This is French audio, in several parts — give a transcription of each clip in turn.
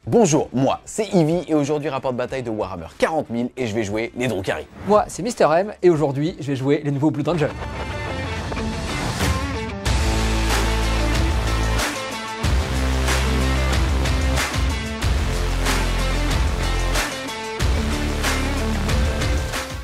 Bonjour, moi c'est Ivy et aujourd'hui rapport de bataille de Warhammer 40 000 et je vais jouer les Drukhari. Moi c'est Mister M et aujourd'hui je vais jouer les nouveaux Blood Angels.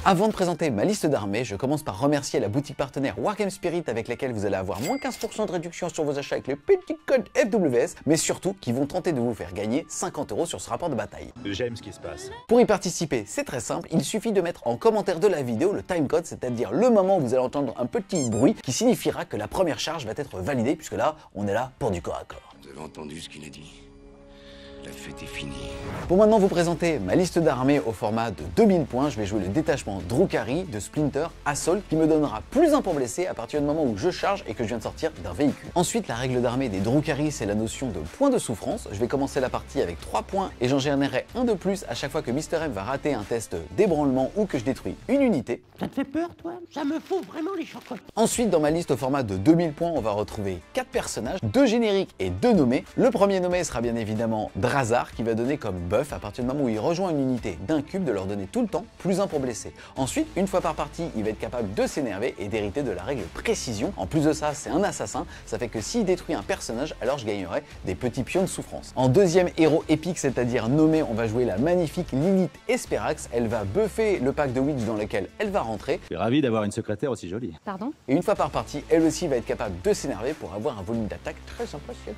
Avant de présenter ma liste d'armées, je commence par remercier la boutique partenaire Wargame Spirit avec laquelle vous allez avoir moins 15% de réduction sur vos achats avec le petit code FWS, mais surtout qui vont tenter de vous faire gagner 50 € sur ce rapport de bataille. J'aime ce qui se passe. Pour y participer, c'est très simple, il suffit de mettre en commentaire de la vidéo le timecode, c'est-à-dire le moment où vous allez entendre un petit bruit qui signifiera que la première charge va être validée, puisque là, on est là pour du corps à corps. Vous avez entendu ce qu'il a dit? La fête est finie. Pour maintenant vous présenter ma liste d'armées au format de 2000 points, je vais jouer le détachement Drukhari de Splinter Assault qui me donnera plus 1 pour blesser à partir du moment où je charge et que je viens de sortir d'un véhicule. Ensuite, la règle d'armée des Drukhari, c'est la notion de point de souffrance. Je vais commencer la partie avec 3 points et j'en générerai un de plus à chaque fois que Mister M va rater un test d'ébranlement ou que je détruis une unité. Ça te fait peur, toi? Ça me fout vraiment les chocolats. Ensuite, dans ma liste au format de 2000 points, on va retrouver 4 personnages, 2 génériques et 2 nommés. Le premier nommé sera bien évidemment Drazar qui va donner comme buff à partir du moment où il rejoint une unité d'un cube de leur donner tout le temps plus 1 pour blesser. Ensuite, une fois par partie, il va être capable de s'énerver et d'hériter de la règle précision. En plus de ça, c'est un assassin, ça fait que s'il détruit un personnage, alors je gagnerai des petits pions de souffrance. En deuxième héros épique, c'est-à-dire nommé, on va jouer la magnifique Lilith Esperax. Elle va buffer le pack de Witch dans lequel elle va rentrer. Je suis ravi d'avoir une secrétaire aussi jolie. Pardon? Et une fois par partie, elle aussi va être capable de s'énerver pour avoir un volume d'attaque très impressionnant.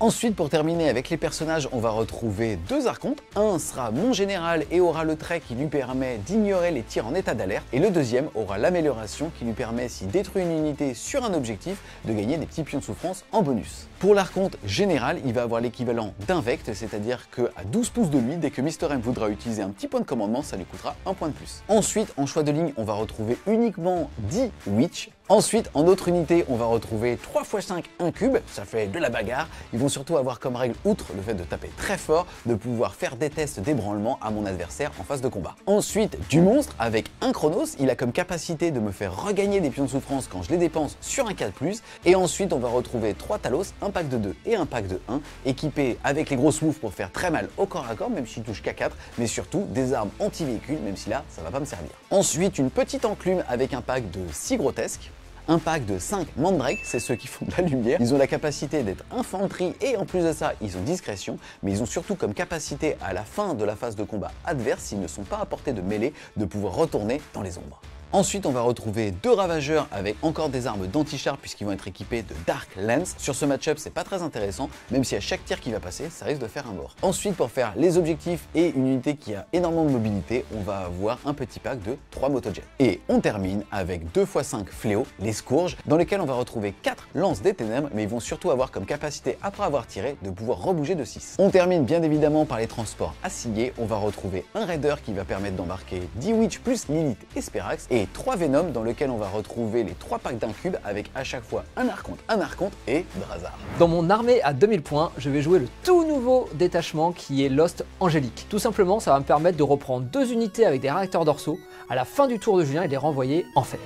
Ensuite, pour terminer avec les personnages, on va retrouver 2 archontes. Un sera mon général et aura le trait qui lui permet d'ignorer les tirs en état d'alerte. Et le deuxième aura l'amélioration qui lui permet, s'il détruit une unité sur un objectif, de gagner des petits pions de souffrance en bonus. Pour l'archonte général, il va avoir l'équivalent d'un vect, c'est-à-dire qu'à 12 pouces de lui, dès que Mister M voudra utiliser un petit point de commandement, ça lui coûtera 1 point de plus. Ensuite, en choix de ligne, on va retrouver uniquement 10 Witch. Ensuite, en autre unité, on va retrouver 3 x 5 un cube, ça fait de la bagarre. Ils vont surtout avoir comme règle, outre le fait de taper très fort, de pouvoir faire des tests d'ébranlement à mon adversaire en phase de combat. Ensuite, du monstre avec un Chronos, il a comme capacité de me faire regagner des pions de souffrance quand je les dépense sur un 4+. Et ensuite, on va retrouver 3 Talos, un pack de 2 et un pack de 1, équipés avec les grosses moves pour faire très mal au corps à corps, même si je touche qu'à 4, mais surtout des armes anti-véhicules, même si là, ça va pas me servir. Ensuite, une petite enclume avec un pack de 6 grotesques. Un pack de 5 Mandrake, c'est ceux qui font de la lumière. Ils ont la capacité d'être infanterie et en plus de ça, ils ont discrétion, mais ils ont surtout comme capacité à la fin de la phase de combat adverse, s'ils ne sont pas à portée de mêlée, de pouvoir retourner dans les ombres. Ensuite, on va retrouver 2 ravageurs avec encore des armes d'anti-char puisqu'ils vont être équipés de Dark Lance. Sur ce match-up, c'est pas très intéressant, même si à chaque tir qui va passer, ça risque de faire un mort. Ensuite, pour faire les objectifs et une unité qui a énormément de mobilité, on va avoir un petit pack de 3 motojets. Et on termine avec 2 x 5 fléaux, les Scourges, dans lesquels on va retrouver 4 lances des ténèbres, mais ils vont surtout avoir comme capacité, après avoir tiré, de pouvoir rebouger de 6. On termine bien évidemment par les transports assignés. On va retrouver un Raider qui va permettre d'embarquer 10 Witch plus Lilith Esperax et 3 Venom dans lequel on va retrouver les 3 packs d'un cube avec à chaque fois un archonte et Drazar. Dans mon armée à 2000 points, je vais jouer le tout nouveau détachement qui est Lost Angélique. Tout simplement, ça va me permettre de reprendre 2 unités avec des réacteurs dorsaux à la fin du tour de Julien et de les renvoyer en fait.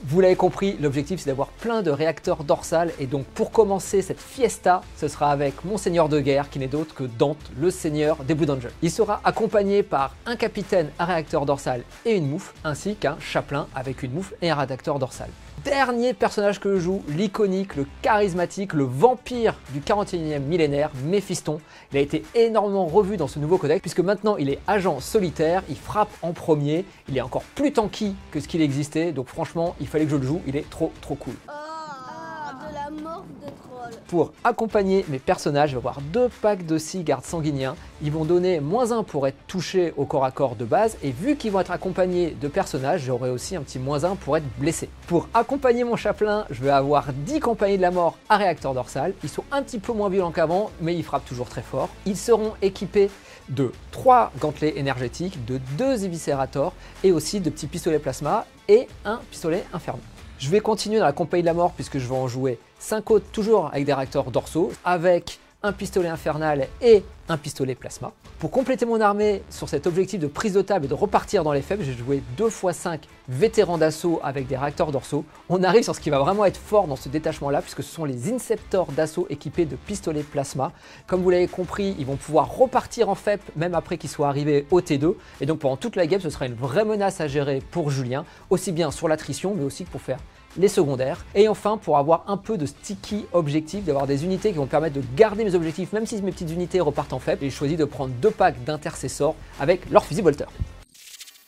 Vous l'avez compris, l'objectif c'est d'avoir plein de réacteurs dorsales et donc pour commencer cette fiesta, ce sera avec mon seigneur de guerre qui n'est d'autre que Dante, le seigneur des Blood Angels. Il sera accompagné par un capitaine à réacteur dorsal et une moufle, ainsi qu'un chapelain avec une moufle et un réacteur dorsal. Dernier personnage que je joue, l'iconique, le charismatique, le vampire du 41e millénaire, Méphiston. Il a été énormément revu dans ce nouveau codex puisque maintenant il est agent solitaire, il frappe en premier, il est encore plus tanky que ce qu'il existait, donc franchement il fallait que je le joue, il est trop cool. De la morphe de troll. Pour accompagner mes personnages, je vais avoir 2 packs de 6 gardes sanguiniens. Ils vont donner -1 pour être touchés au corps à corps de base et vu qu'ils vont être accompagnés de personnages, j'aurai aussi un petit -1 pour être blessé. Pour accompagner mon chapelain, je vais avoir 10 compagnies de la mort à réacteur dorsal. Ils sont un petit peu moins violents qu'avant, mais ils frappent toujours très fort. Ils seront équipés de 3 gantelets énergétiques, de 2 éviscérators et aussi de petits pistolets plasma et un pistolet infernal. Je vais continuer dans la compagnie de la mort puisque je vais en jouer 5 autres, toujours avec des réacteurs dorsaux, avec un pistolet infernal et un pistolet plasma. Pour compléter mon armée sur cet objectif de prise de table et de repartir dans les faibles, j'ai joué 2x5 vétérans d'assaut avec des réacteurs dorsaux. On arrive sur ce qui va vraiment être fort dans ce détachement-là, puisque ce sont les Inceptors d'assaut équipés de pistolets plasma. Comme vous l'avez compris, ils vont pouvoir repartir en FEP même après qu'ils soient arrivés au T2. Et donc pendant toute la game, ce sera une vraie menace à gérer pour Julien, aussi bien sur l'attrition, mais aussi pour faire les secondaires. Et enfin, pour avoir un peu de sticky objectif, d'avoir des unités qui vont permettre de garder mes objectifs, même si mes petites unités repartent en faible, j'ai choisi de prendre 2 packs d'intercesseurs avec leur fusil bolter.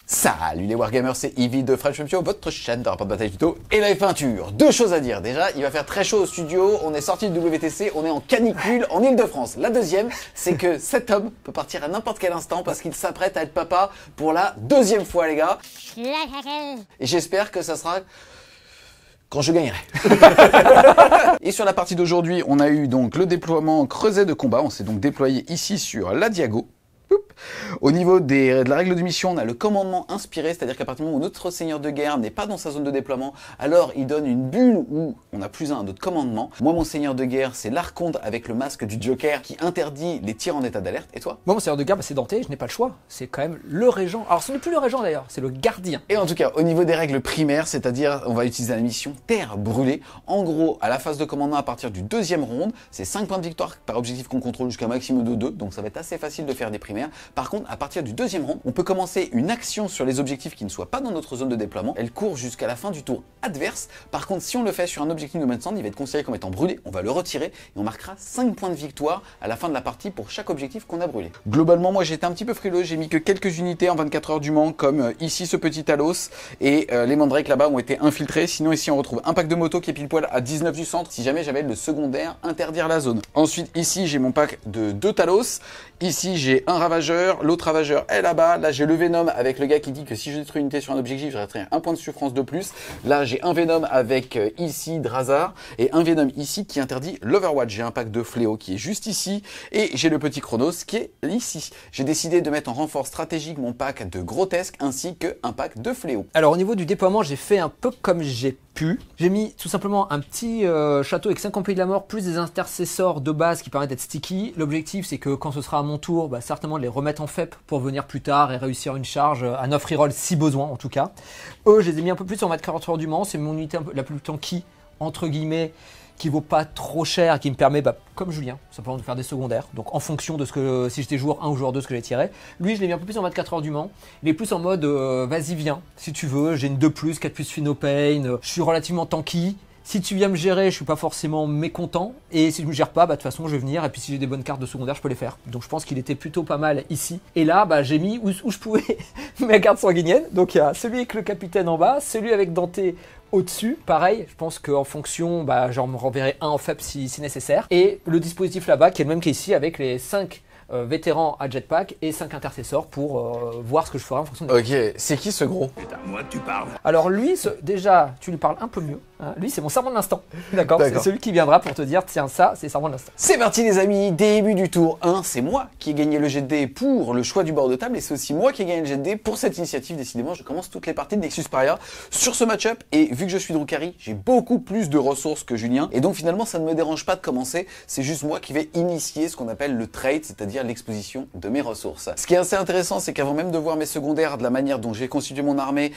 Salut les Wargamers, c'est Yvi de French Champion, votre chaîne de rapport de bataille tuto et live peinture. 2 choses à dire. Déjà, il va faire très chaud au studio, on est sorti du WTC, on est en canicule en Ile-de-France. La deuxième, c'est que cet homme peut partir à n'importe quel instant parce qu'il s'apprête à être papa pour la 2e fois, les gars. Et j'espère que ça sera quand je gagnerai. Et sur la partie d'aujourd'hui, on a eu donc le déploiement creuset de combat. On s'est donc déployé ici sur la Diago. Au niveau de la règle de mission, on a le commandement inspiré, c'est-à-dire qu'à partir du moment où notre seigneur de guerre n'est pas dans sa zone de déploiement, alors il donne une bulle où on a plus un d'autres commandements. Moi, mon seigneur de guerre, c'est l'Archonte avec le masque du Joker qui interdit les tirs en état d'alerte. Et toi? Moi, mon seigneur de guerre, c'est Dante, je n'ai pas le choix. C'est quand même le régent. Alors, ce n'est plus le régent d'ailleurs, c'est le gardien. Et en tout cas, au niveau des règles primaires, c'est-à-dire, on va utiliser la mission Terre brûlée. En gros, à la phase de commandement, à partir du 2e round, c'est 5 points de victoire par objectif qu'on contrôle jusqu'à un maximum de 2, donc ça va être assez facile de faire des primaires. Par contre, à partir du 2e round, on peut commencer une action sur les objectifs qui ne soient pas dans notre zone de déploiement. Elle court jusqu'à la fin du tour adverse. Par contre, si on le fait sur un objectif de mainstand, il va être considéré comme étant brûlé. On va le retirer et on marquera 5 points de victoire à la fin de la partie pour chaque objectif qu'on a brûlé. Globalement, moi j'étais un petit peu frileux. J'ai mis que quelques unités en 24 heures du Mans, comme ici ce petit Talos et les Mandrakes là-bas ont été infiltrés. Sinon ici on retrouve un pack de moto qui est pile poil à 19 du centre si jamais j'avais le secondaire interdire la zone. Ensuite ici j'ai mon pack de 2 Talos. Ici j'ai un Ravageur, l'autre Ravageur est là-bas. Là j'ai le Venom avec le gars qui dit que si je détruis une unité sur un objectif, je raterai un point de souffrance de plus. Là j'ai un Venom avec ici Drazar et un Venom ici qui interdit l'Overwatch. J'ai un pack de Fléau qui est juste ici et j'ai le petit Chronos qui est ici. J'ai décidé de mettre en renfort stratégique mon pack de Grotesque ainsi qu'un pack de Fléau. Alors au niveau du déploiement, j'ai fait un peu comme j'ai pu. J'ai mis tout simplement un petit château avec 5 employés de la mort plus des intercesseurs de base qui permettent d'être sticky. L'objectif c'est que quand ce sera à mon tour, certainement de les remettre en FEP pour venir plus tard et réussir une charge à 9 reroll si besoin en tout cas. Eux, je les ai mis un peu plus en mode 40 heures du Mans, c'est mon unité la plus tanky entre guillemets, qui vaut pas trop cher et qui me permet, comme Julien, simplement de faire des secondaires. Donc en fonction de ce que, si j'étais joueur 1 ou joueur 2, ce que j'ai tiré. Lui, je l'ai mis un peu plus en mode 4 heures du Mans. Il est plus en mode vas-y, viens, si tu veux. J'ai une 2+, 4+ Phenopain. Je suis relativement tanky. Si tu viens me gérer, je suis pas forcément mécontent. Et si tu me gères pas, de toute façon, je vais venir. Et puis si j'ai des bonnes cartes de secondaire, je peux les faire. Donc je pense qu'il était plutôt pas mal ici. Et là, j'ai mis où je pouvais mes cartes sanguiniennes. Donc il y a celui avec le capitaine en bas, celui avec Dante au-dessus. Pareil, je pense qu'en fonction, j'en me renverrai un en FEP si nécessaire. Et le dispositif là-bas, qui est le même qu'ici, avec les 5 vétérans à jetpack et 5 intercesseurs pour voir ce que je ferai en fonction des... Ok, c'est qui ce gros? C'est à moi que tu parles. Alors lui, déjà, tu lui parles un peu mieux. Hein. Lui, c'est mon serment de l'instant. D'accord. C'est celui qui viendra pour te dire, tiens, ça, c'est serment de l'instant. C'est parti les amis, début du tour 1. C'est moi qui ai gagné le jet de dés pour le choix du bord de table et c'est aussi moi qui ai gagné le jet de dés pour cette initiative. Décidément, je commence toutes les parties de Nexus Paria sur ce match-up et vu que je suis Drukhari, j'ai beaucoup plus de ressources que Julien et donc finalement, ça ne me dérange pas de commencer. C'est juste moi qui vais initier ce qu'on appelle le trade, c'est-à-dire l'exposition de mes ressources. Ce qui est assez intéressant, c'est qu'avant même de voir mes secondaires, de la manière dont j'ai constitué mon armée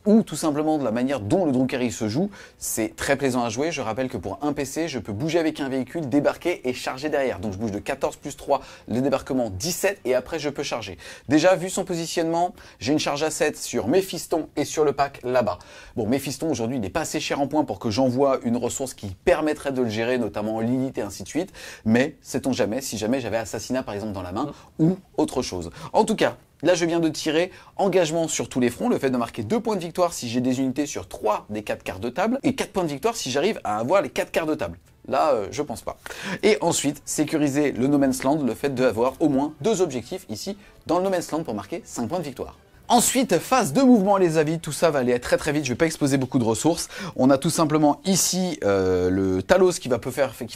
ou tout simplement de la manière dont le Drukhari se joue, c'est très plaisant à jouer. Je rappelle que pour un PC, je peux bouger avec un véhicule, débarquer et charger derrière. Donc je bouge de 14 plus 3, le débarquement 17 et après je peux charger. Déjà, vu son positionnement, j'ai une charge à 7 sur mes fistons et sur le pack là-bas. Bon, mes fistons aujourd'hui, il n'est pas assez cher en points pour que j'envoie une ressource qui permettrait de le gérer, notamment en Lilith et ainsi de suite. Mais sait-on jamais, si jamais j'avais assassinat par exemple dans la main ou autre chose. En tout cas, là, je viens de tirer engagement sur tous les fronts, le fait de marquer 2 points de victoire si j'ai des unités sur 3 des 4 quarts de table et 4 points de victoire si j'arrive à avoir les 4 quarts de table. Là, je pense pas. Et ensuite, sécuriser le No Man's Land, le fait d'avoir au moins 2 objectifs ici dans le No Man's Land pour marquer 5 points de victoire. Ensuite, phase de mouvement les avis, tout ça va aller très très vite, je vais pas exposer beaucoup de ressources. On a tout simplement ici le Talos qui va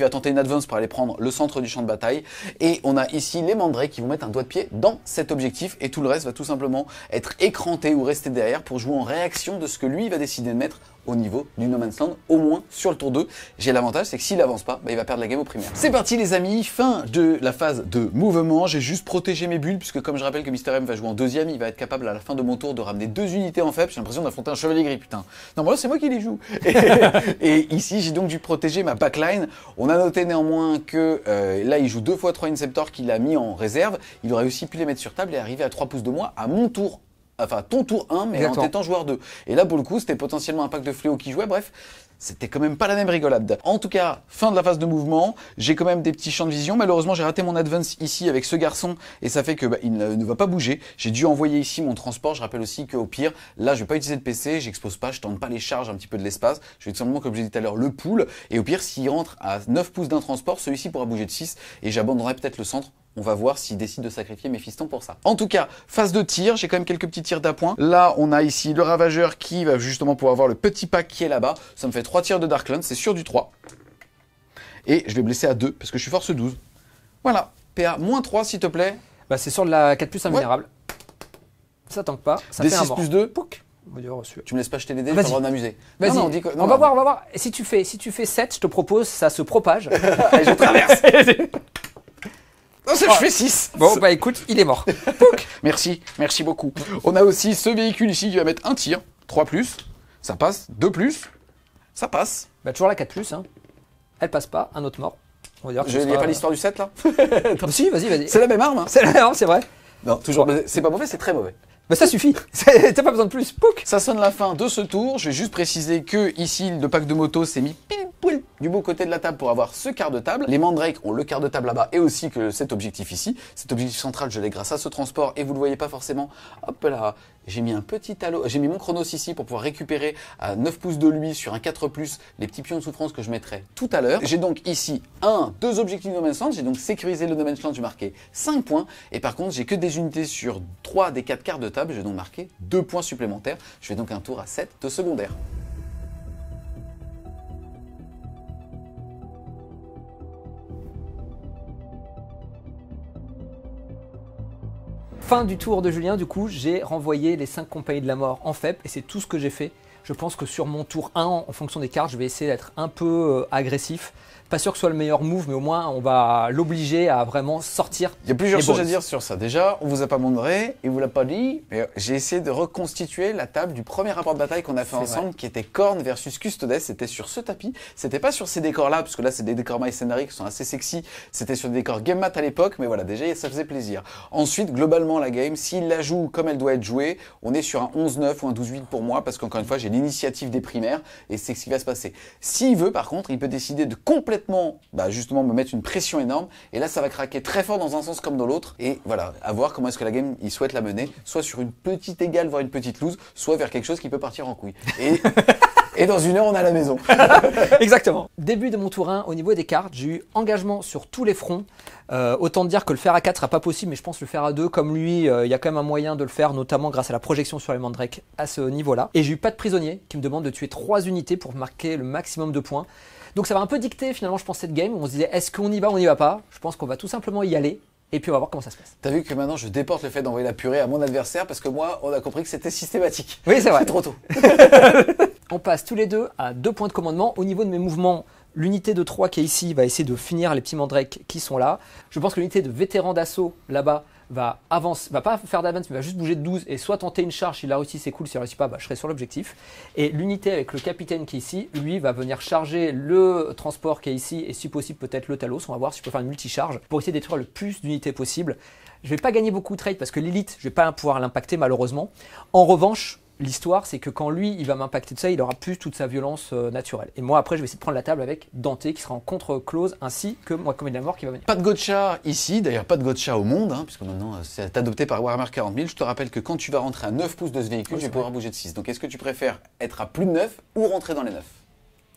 tenter une advance pour aller prendre le centre du champ de bataille. Et on a ici les Mandrakes qui vont mettre un doigt de pied dans cet objectif et tout le reste va tout simplement être écranté ou rester derrière pour jouer en réaction de ce que lui va décider de mettre au niveau du No Man's Land, au moins sur le tour 2. J'ai l'avantage, c'est que s'il avance pas, bah, il va perdre la game au primaire. C'est parti les amis, fin de la phase de mouvement. J'ai juste protégé mes bulles, puisque comme je rappelle que Mister M va jouer en deuxième, il va être capable à la fin de mon tour de ramener 2 unités en faible. J'ai l'impression d'affronter un chevalier gris, putain. Non, moi c'est moi qui les joue. Et ici, j'ai donc dû protéger ma backline. On a noté néanmoins que là, il joue 2 fois 3 Inceptor qu'il a mis en réserve. Il aurait aussi pu les mettre sur table et arriver à 3 pouces de moi à mon tour. Enfin, ton tour 1, mais en étant joueur 2. Et là, pour le coup, c'était potentiellement un pack de fléau qui jouait. Bref, c'était quand même pas la même rigolade. En tout cas, fin de la phase de mouvement. J'ai quand même des petits champs de vision. Malheureusement, j'ai raté mon advance ici avec ce garçon. Et ça fait que il ne va pas bouger. J'ai dû envoyer ici mon transport. Je rappelle aussi qu'au pire, là, je vais pas utiliser de PC. J'expose pas, je tente pas les charges un petit peu de l'espace. Je vais tout simplement, comme j'ai dit tout à l'heure, le pool. Et au pire, s'il rentre à 9 pouces d'un transport, celui-ci pourra bouger de 6. Et j'abandonnerai peut-être le centre. On va voir s'il décide de sacrifier mes fistons pour ça. En tout cas, phase de tir, j'ai quand même quelques petits tirs d'appoint. Là, on a ici le ravageur qui va justement pouvoir avoir le petit pack qui est là-bas. Ça me fait 3 tirs de Darkland, c'est sur du 3. Et je vais blesser à 2 parce que je suis force 12. Voilà, PA, moins 3 s'il te plaît. Bah c'est sur de la 4+ invulnérable. Ça tanque pas, ça des fait 6 un mort. plus 2. Pouc. Tu me laisses pas jeter les dés, je vais avoir m'amuser. Vas-y, on va voir. Et si tu fais 7, je te propose, ça se propage. Et je traverse. Non, je fais 6. Bon, bah écoute, il est mort. Merci beaucoup. On a aussi ce véhicule ici qui va mettre un tir, 3+, ça passe, 2+, ça passe. Bah toujours la 4+, hein. Elle passe pas, un autre mort. On va dire Il n'y a pas l'histoire du 7 là? Si, vas-y. C'est la même arme hein. C'est la même arme, c'est vrai. Non, toujours, c'est pas mauvais, c'est très mauvais. Bah ça suffit, t'as pas besoin de plus. Pouc. Ça sonne la fin de ce tour. Je vais juste préciser que ici le pack de moto s'est mis pile poil du beau côté de la table pour avoir ce quart de table. Les mandrakes ont le quart de table là-bas et aussi que cet objectif ici. Cet objectif central, je l'ai grâce à ce transport et vous le voyez pas forcément. Hop là, j'ai mis un petit halo, j'ai mis mon chronos ici pour pouvoir récupérer à 9 pouces de lui sur un 4+, les petits pions de souffrance que je mettrai tout à l'heure. J'ai donc ici 2 objectifs No Man's Land. J'ai donc sécurisé le No Man's Land, j'ai marqué 5 points. Et par contre, j'ai que des unités sur 3 des 4 quarts de table. J'ai donc marqué 2 points supplémentaires. Je fais donc un tour à 7 de secondaire. Fin du tour de Julien, du coup, j'ai renvoyé les 5 compagnies de la mort en faible et c'est tout ce que j'ai fait. Je pense que sur mon tour 1, en fonction des cartes, je vais essayer d'être un peu agressif. Pas sûr que ce soit le meilleur move, mais au moins on va l'obliger à vraiment sortir. Il y a plusieurs choses à dire sur ça. Déjà, on vous a pas montré, il vous l'a pas dit, mais j'ai essayé de reconstituer la table du premier rapport de bataille qu'on a fait ensemble, qui était Khorne versus Custodes. C'était sur ce tapis. C'était pas sur ces décors-là, parce que là, c'est des décors mycenary qui sont assez sexy. C'était sur des décors game mat à l'époque, mais voilà, déjà, ça faisait plaisir. Ensuite, globalement, la game, s'il la joue comme elle doit être jouée, on est sur un 11-9 ou un 12-8 pour moi, parce qu'encore une fois, j'ai l'initiative des primaires, et c'est ce qui va se passer. S'il veut, par contre, il peut décider de complètement justement me mettre une pression énorme et là ça va craquer très fort dans un sens comme dans l'autre et voilà, à voir comment est-ce que la game il souhaite la mener, soit sur une petite égale voire une petite lose, soit vers quelque chose qui peut partir en couille. Et dans 1 heure on est à la maison. Exactement. Début de mon tour 1, au niveau des cartes, j'ai eu engagement sur tous les fronts. Autant dire que le faire à 4 sera pas possible, mais je pense le faire à 2, comme lui, il y a quand même un moyen de le faire, notamment grâce à la projection sur les mandrakes à ce niveau-là. Et j'ai eu pas de prisonnier qui me demande de tuer 3 unités pour marquer le maximum de points. Donc ça va un peu dicter finalement, je pense, cette game où on se disait est-ce qu'on y va, on n'y va pas. Je pense qu'on va tout simplement y aller et puis on va voir comment ça se passe. T'as vu que maintenant je déporte le fait d'envoyer la purée à mon adversaire parce que moi on a compris que c'était systématique. Oui c'est vrai. C'est trop tôt. On passe tous les deux à 2 points de commandement. Au niveau de mes mouvements, l'unité de 3 qui est ici va essayer de finir les petits mandrakes qui sont là. Je pense que l'unité de vétéran d'assaut là-bas va pas faire d'avance, mais va juste bouger de 12 et soit tenter une charge. S'il la réussit, c'est cool. S'il la réussit pas, je serai sur l'objectif. Et l'unité avec le capitaine qui est ici, lui, va venir charger le transport qui est ici et si possible peut-être le Talos. On va voir si je peux faire une multi-charge pour essayer de détruire le plus d'unités possible. Je vais pas gagner beaucoup de trade parce que l'élite, je vais pas pouvoir l'impacter malheureusement. En revanche, l'histoire, c'est que quand lui, il va m'impacter de ça, il aura plus toute sa violence naturelle. Et moi, après, je vais essayer de prendre la table avec Dante, qui sera en contre-close, ainsi que moi, comme de la mort, qui va venir. Pas de gotcha ici, d'ailleurs pas de gotcha au monde, puisque maintenant c'est adopté par Warhammer 40 000. Je te rappelle que quand tu vas rentrer à 9 pouces de ce véhicule, je vais pouvoir bouger de 6. Donc est-ce que tu préfères être à plus de 9 ou rentrer dans les 9 ?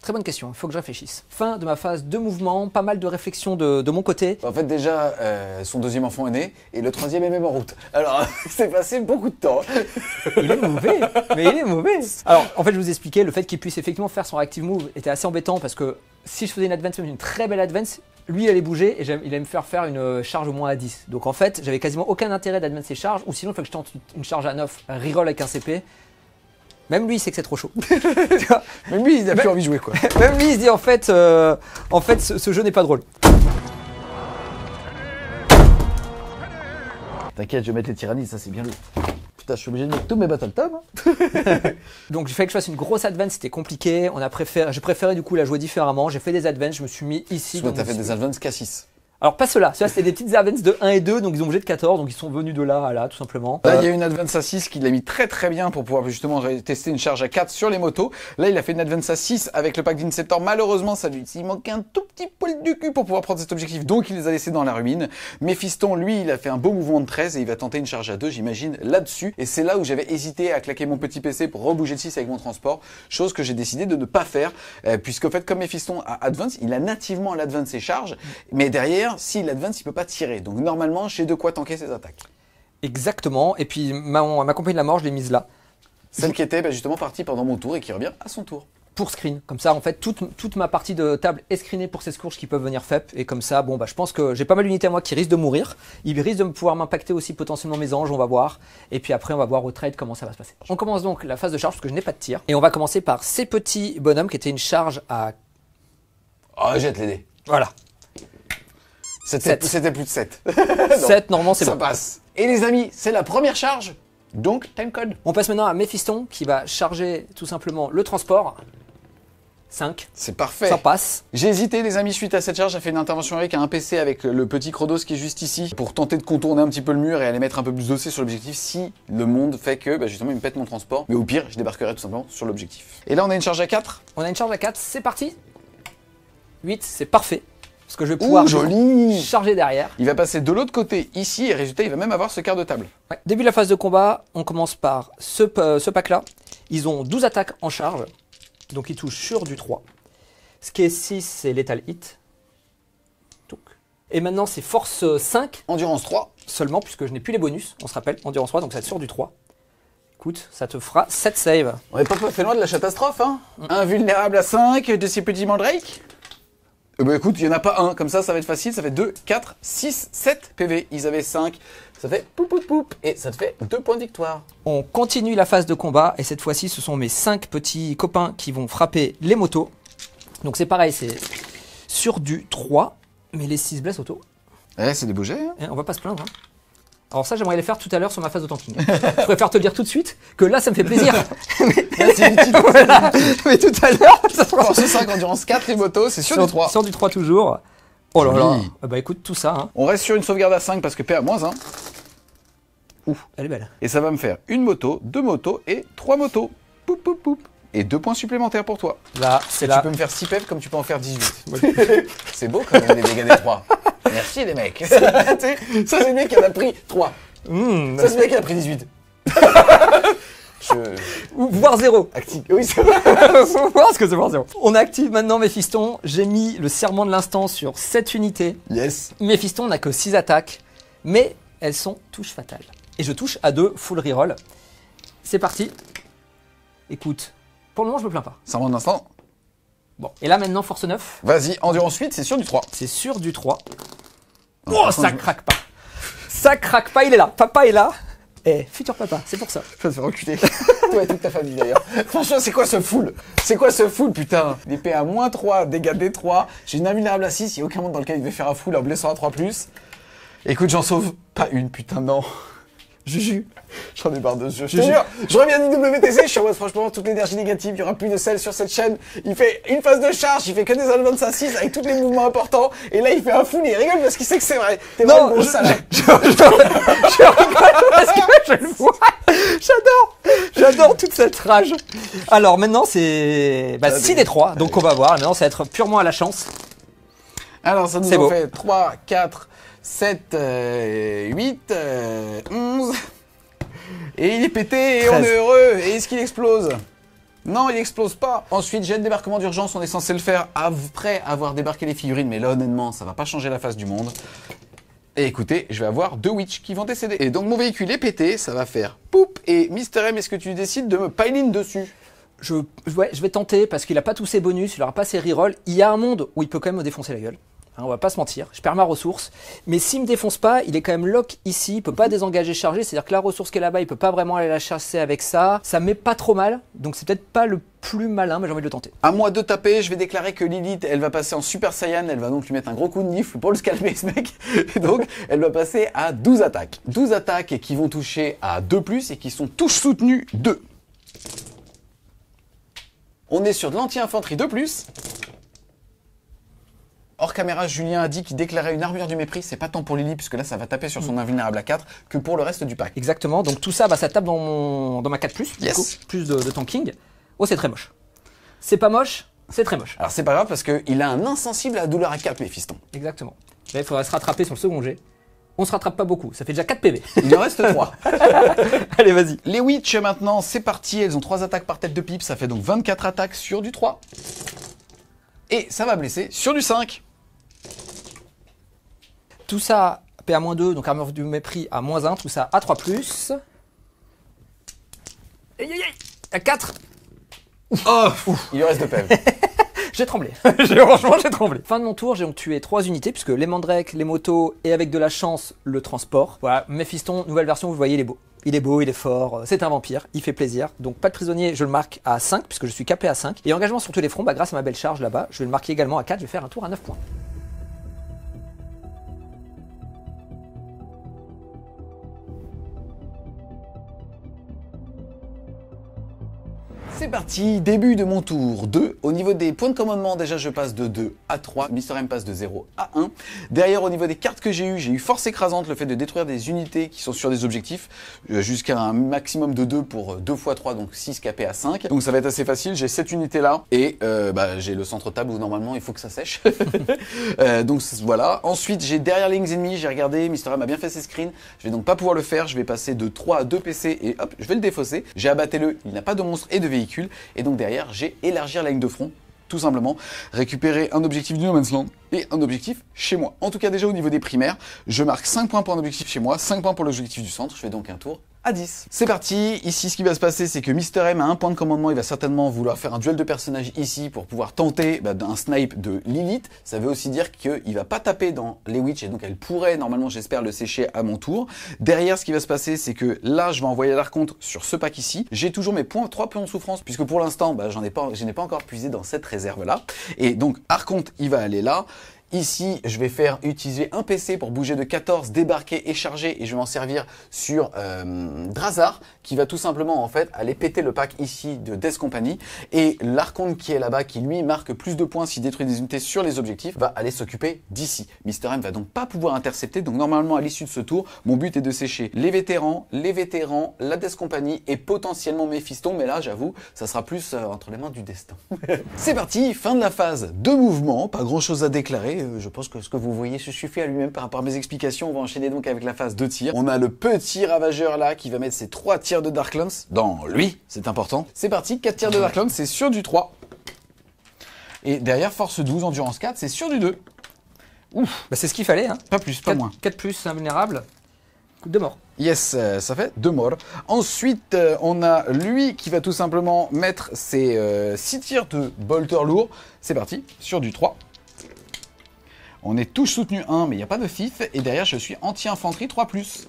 Très bonne question, il faut que je réfléchisse. Fin de ma phase de mouvement, pas mal de réflexions de mon côté. En fait déjà, son 2e enfant est né et le 3e est même en route. Alors, c'est passé beaucoup de temps. Il est mauvais, mais il est mauvais. Alors, en fait, je vous expliquais, le fait qu'il puisse effectivement faire son reactive move était assez embêtant parce que si je faisais une advance, même une très belle advance, lui il allait bouger et il allait me faire une charge au moins à 10. Donc en fait, j'avais quasiment aucun intérêt d'advance ses charges ou sinon il faut que je tente une charge à 9, reroll avec un CP. Même lui, il sait que c'est trop chaud. Même lui, il n'a plus envie de jouer, quoi. Même lui, il se dit en fait, ce jeu n'est pas drôle. T'inquiète, je vais mettre les tyrannies, ça c'est bien lourd. Putain, je suis obligé de mettre tous mes Battle Tom. Donc il fallait que je fasse une grosse advance, c'était compliqué. J'ai préféré du coup la jouer différemment. J'ai fait des advances, je me suis mis ici. Soit t'as fait des advances K6. Alors pas ceux-là, ceux-là c'était des petites advances de 1 et 2, donc ils ont bougé de 14, donc ils sont venus de là à là tout simplement. Là, il y a une advance à 6 qu'il a mis très très bien pour pouvoir justement tester une charge à 4 sur les motos. Là, il a fait une advance à 6 avec le pack d'Inceptor. Malheureusement, il manquait un tout petit poil du cul pour pouvoir prendre cet objectif, donc il les a laissés dans la rumine. Méphiston, lui, il a fait un beau mouvement de 13 et il va tenter une charge à 2, j'imagine, là-dessus. Et c'est là où j'avais hésité à claquer mon petit PC pour rebouger de 6 avec mon transport, chose que j'ai décidé de ne pas faire, puisqu'en fait, comme Méphiston a advance, il a nativement l'advance et charge, mais derrière, s'il advance, il peut pas tirer. Donc normalement, j'ai de quoi tanker ses attaques. Exactement, et puis ma compagnie de la mort, je l'ai mise là. Celle qui était justement partie pendant mon tour et qui revient à son tour. Pour screen, comme ça en fait toute ma partie de table est screenée pour ces scourges qui peuvent venir FEP, et comme ça bon bah je pense que j'ai pas mal d'unités à moi qui risquent de mourir, ils risquent de pouvoir m'impacter aussi potentiellement mes anges, on va voir, et puis après on va voir au trade comment ça va se passer. On commence donc la phase de charge parce que je n'ai pas de tir, et on va commencer par ces petits bonhommes qui étaient une charge à... Oh, jette les dés. Voilà. C'était plus de 7. 7 normalement c'est ça bon. passe. Et les amis, c'est la première charge, donc timecode. On passe maintenant à Méphiston qui va charger tout simplement le transport. 5. C'est parfait. Ça passe. J'ai hésité les amis suite à cette charge, j'ai fait une intervention avec un PC avec le petit Krodos qui est juste ici pour tenter de contourner un petit peu le mur et aller mettre un peu plus d'OC sur l'objectif si le monde fait que justement il me pète mon transport. Mais au pire, je débarquerai tout simplement sur l'objectif. Et là on a une charge à 4. On a une charge à 4, c'est parti. 8, c'est parfait. Parce que je vais pouvoir joli. charger derrière. Il va passer de l'autre côté ici et résultat il va même avoir ce quart de table. Ouais. Début de la phase de combat, on commence par ce pack là. Ils ont 12 attaques en charge, donc ils touchent sur du 3. Ce qui est 6, c'est Lethal Hit. Et maintenant c'est force 5. Endurance 3. Seulement, puisque je n'ai plus les bonus, on se rappelle, endurance 3, donc ça va être sur du 3. Écoute, ça te fera 7 saves. On n'est pas fait loin de la catastrophe, hein. Invulnérable à 5 de ces petits mandrakes. Bah écoute, il n'y en a pas un, comme ça va être facile, ça fait 2, 4, 6, 7 PV. Ils avaient 5, ça fait poup poup poup, et ça te fait 2 points de victoire. On continue la phase de combat, et cette fois-ci, ce sont mes 5 petits copains qui vont frapper les motos. Donc c'est pareil, c'est sur du 3, mais les 6 blesses auto. Eh, c'est des beaux jets, hein. On va pas se plaindre, hein. Alors ça, j'aimerais les faire tout à l'heure sur ma phase de tanking. Je préfère te le dire tout de suite, que là, ça me fait plaisir. Voilà. Mais tout à l'heure, ça sera... Force 5, endurance 4, les motos, c'est sur du 3. Sur du 3 toujours. Oh là là. Oui. Bah écoute, tout ça, hein. On reste sur une sauvegarde à 5 parce que PA-1. Elle est belle. Et ça va me faire une moto, 2 motos et 3 motos. Poup poup poup. Et 2 points supplémentaires pour toi. Là, c'est Tu là. peux me faire 6 PEV comme tu peux en faire 18. C'est beau quand même les dégâts des 3. Merci les mecs. Ça c'est le mec qui en a pris 3. Ça c'est le mec qui en a pris 18. Voire 0. Active. Oui, c'est vrai. Voir ce que c'est voir 0. On active maintenant Méphiston. J'ai mis le serment de l'instant sur 7 unités. Yes. Méphiston n'a que 6 attaques, mais elles sont touches fatales. Et je touche à 2 full reroll. C'est parti. Écoute, pour le moment, je me plains pas. Ça remonte d'instant. Bon, et là maintenant, force 9. Vas-y, endurance 8, c'est sur du 3. C'est sur du 3. Non, Oh, par ça contre, craque pas. Ça craque pas, il est là. Papa est là. Eh, futur papa, c'est pour ça. Je vais te faire reculer. Toi et toute ta famille d'ailleurs. Franchement, c'est quoi ce full? C'est quoi ce full, putain? L'épée à -3, dégâts D3. J'ai une invulnérable à 6, il n'y a aucun monde dans lequel il devait faire un full en blessant à 3+. Écoute, j'en sauve pas une, putain, non. Juju, j'en ai marre de ce jeu. Je te jure, j'aurais bien dit WTC, je suis en mode franchement, toute l'énergie négative, il n'y aura plus de sel sur cette chaîne. Il fait une phase de charge, il fait que des advances à 6 avec tous les mouvements importants. Et là, il fait un full et il rigole parce qu'il sait que c'est vrai. T'es vraiment gros salade. Je rigole parce que je le vois. J'adore toute cette rage. Alors maintenant, c'est 6 des 3, donc on va voir. Maintenant, ça va être purement à la chance. Alors, ça nous C'est en beau. fait 3, 4, 7, 8, 11. Et il est pété et 13. on est heureux. Et est-ce qu'il explose? Non, il explose pas. Ensuite, jet de débarquement d'urgence. On est censé le faire après avoir débarqué les figurines. Mais là, honnêtement, ça va pas changer la face du monde. Et écoutez, je vais avoir 2 witch qui vont décéder. Et donc, mon véhicule est pété. Ça va faire poup. Et Mister M, est-ce que tu décides de me pile-in dessus? Ouais, je vais tenter parce qu'il a pas tous ses bonus, il aura pas ses rerolls. Il y a un monde où il peut quand même me défoncer la gueule. Hein, on va pas se mentir, je perds ma ressource. Mais s'il me défonce pas, il est quand même lock ici, il peut pas désengager charger. C'est-à-dire que la ressource qui est là-bas, il peut pas vraiment aller la chasser avec ça. Ça me met pas trop mal, donc c'est peut-être pas le plus malin, mais j'ai envie de le tenter. À moi de taper, je vais déclarer que Lilith, elle va passer en Super Saiyan, elle va donc lui mettre un gros coup de nifle pour le calmer ce mec. Et donc, elle va passer à 12 attaques. 12 attaques qui vont toucher à 2+, et qui sont tous soutenues 2. On est sur de l'anti-infanterie 2+. Hors caméra, Julien a dit qu'il déclarait une armure du mépris. C'est pas tant pour Lily, puisque là, ça va taper sur son invulnérable à 4, que pour le reste du pack. Exactement, donc tout ça, ça tape dans ma 4+, Yes. du coup, plus de tanking. Oh, c'est très moche. C'est pas moche, c'est très moche. Alors c'est pas grave, parce qu'il a un insensible à la douleur à 4, Méphiston. Exactement. Là, il faudrait se rattraper sur le second jet. On se rattrape pas beaucoup, ça fait déjà 4 PV. Il en reste 3. Allez, vas-y. Les Witch, maintenant, c'est parti. Elles ont 3 attaques par tête de pipe. Ça fait donc 24 attaques sur du 3. Et ça va blesser sur du 5. Tout ça, PA-2, donc armure du mépris à -1, tout ça à 3+. Aïe aïe aïe, à 4. Oh, il lui reste 2 PV. J'ai tremblé, franchement j'ai tremblé. Fin de mon tour, j'ai donc tué 3 unités, puisque les mandrakes, les motos, et avec de la chance, le transport. Voilà, Méphiston, nouvelle version, vous voyez, il est beau. Il est beau, il est fort, c'est un vampire, il fait plaisir. Donc pas de prisonnier, je le marque à 5, puisque je suis capé à 5. Et engagement sur tous les fronts, grâce à ma belle charge là-bas, je vais le marquer également à 4, je vais faire un tour à 9 points. C'est parti, début de mon tour 2. Au niveau des points de commandement, déjà je passe de 2 à 3. Mister M passe de 0 à 1. Derrière, au niveau des cartes que j'ai eu force écrasante, le fait de détruire des unités qui sont sur des objectifs, jusqu'à un maximum de 2 pour 2 x 3, donc 6 capé à 5. Donc ça va être assez facile, j'ai cette unité là, et j'ai le centre table où normalement il faut que ça sèche. Donc voilà. Ensuite, j'ai derrière les lignes ennemies, j'ai regardé, Mister M a bien fait ses screens, je vais donc pas pouvoir le faire, je vais passer de 3 à 2 PC, et hop, je vais le défausser. J'ai abatté-le, il n'a pas de monstre et de véhicule. Et donc derrière, j'ai élargir la ligne de front, tout simplement, récupérer un objectif du No Man's Land et un objectif chez moi. En tout cas, déjà au niveau des primaires, je marque 5 points pour un objectif chez moi, 5 points pour l'objectif du centre, je fais donc un tour à 10. C'est parti, ici ce qui va se passer, c'est que Mister M a un point de commandement, il va certainement vouloir faire un duel de personnages ici pour pouvoir tenter un snipe de Lilith. Ça veut aussi dire qu'il va pas taper dans les Witch, et donc elle pourrait normalement, j'espère, le sécher à mon tour. Derrière, ce qui va se passer, c'est que là, je vais envoyer l'archonte sur ce pack ici. J'ai toujours mes 3 points de souffrance, puisque pour l'instant, je n'ai pas encore puisé dans cette réserve-là. Et donc, archonte, il va aller là. Ici, je vais utiliser un PC pour bouger de 14, débarquer et charger, et je vais m'en servir sur Drazar, qui va tout simplement en fait aller péter le pack ici de Death Company, et l'archonte qui est là-bas, qui lui marque plus de points s'il détruit des unités sur les objectifs, va aller s'occuper d'ici. Mister M va donc pas pouvoir intercepter, donc normalement à l'issue de ce tour, mon but est de sécher les vétérans, la Death Company et potentiellement Méphiston, mais là j'avoue, ça sera plus entre les mains du destin. C'est parti, fin de la phase de mouvement, pas grand chose à déclarer. Je pense que ce que vous voyez se suffit à lui-même par rapport à mes explications. On va enchaîner donc avec la phase de tir. On a le petit ravageur là qui va mettre ses 3 tirs de Dark Lance dans lui, c'est important. C'est parti, 4 tirs de Dark Lance, c'est sur du 3. Et derrière, force 12, endurance 4, c'est sur du 2. Ouf, C'est ce qu'il fallait, hein. pas plus, pas moins. 4+, invulnérable, coup de mort. Yes, ça fait 2 morts. Ensuite, on a lui qui va tout simplement mettre ses 6 tirs de bolter lourd. C'est parti, sur du 3. On est tous soutenu 1, mais il n'y a pas de fif. Et derrière, je suis anti-infanterie 3+.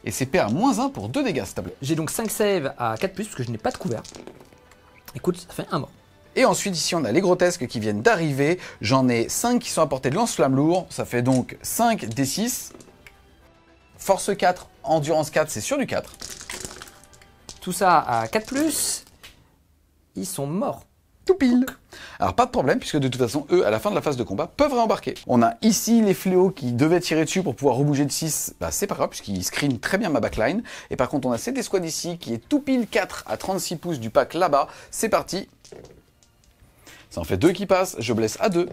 Et c'est PA -1 pour 2 dégâts, s'il te plaît. J'ai donc 5 saves à 4+, parce que je n'ai pas de couvert. Écoute, ça fait 1 mort. Et ensuite, ici, on a les grotesques qui viennent d'arriver. J'en ai 5 qui sont à portée de lance-flamme lourd. Ça fait donc 5 D6. Force 4, endurance 4, c'est sur du 4. Tout ça à 4+. Ils sont morts. Tout pile. Alors pas de problème, puisque de toute façon, eux, à la fin de la phase de combat, peuvent réembarquer. On a ici les fléaux qui devaient tirer dessus pour pouvoir rebouger de 6. C'est pas grave, puisqu'ils screenent très bien ma backline. Et par contre, on a cette escouade ici, qui est tout pile 4 à 36 pouces du pack là-bas. C'est parti. Ça en fait 2 qui passent, je blesse à 2.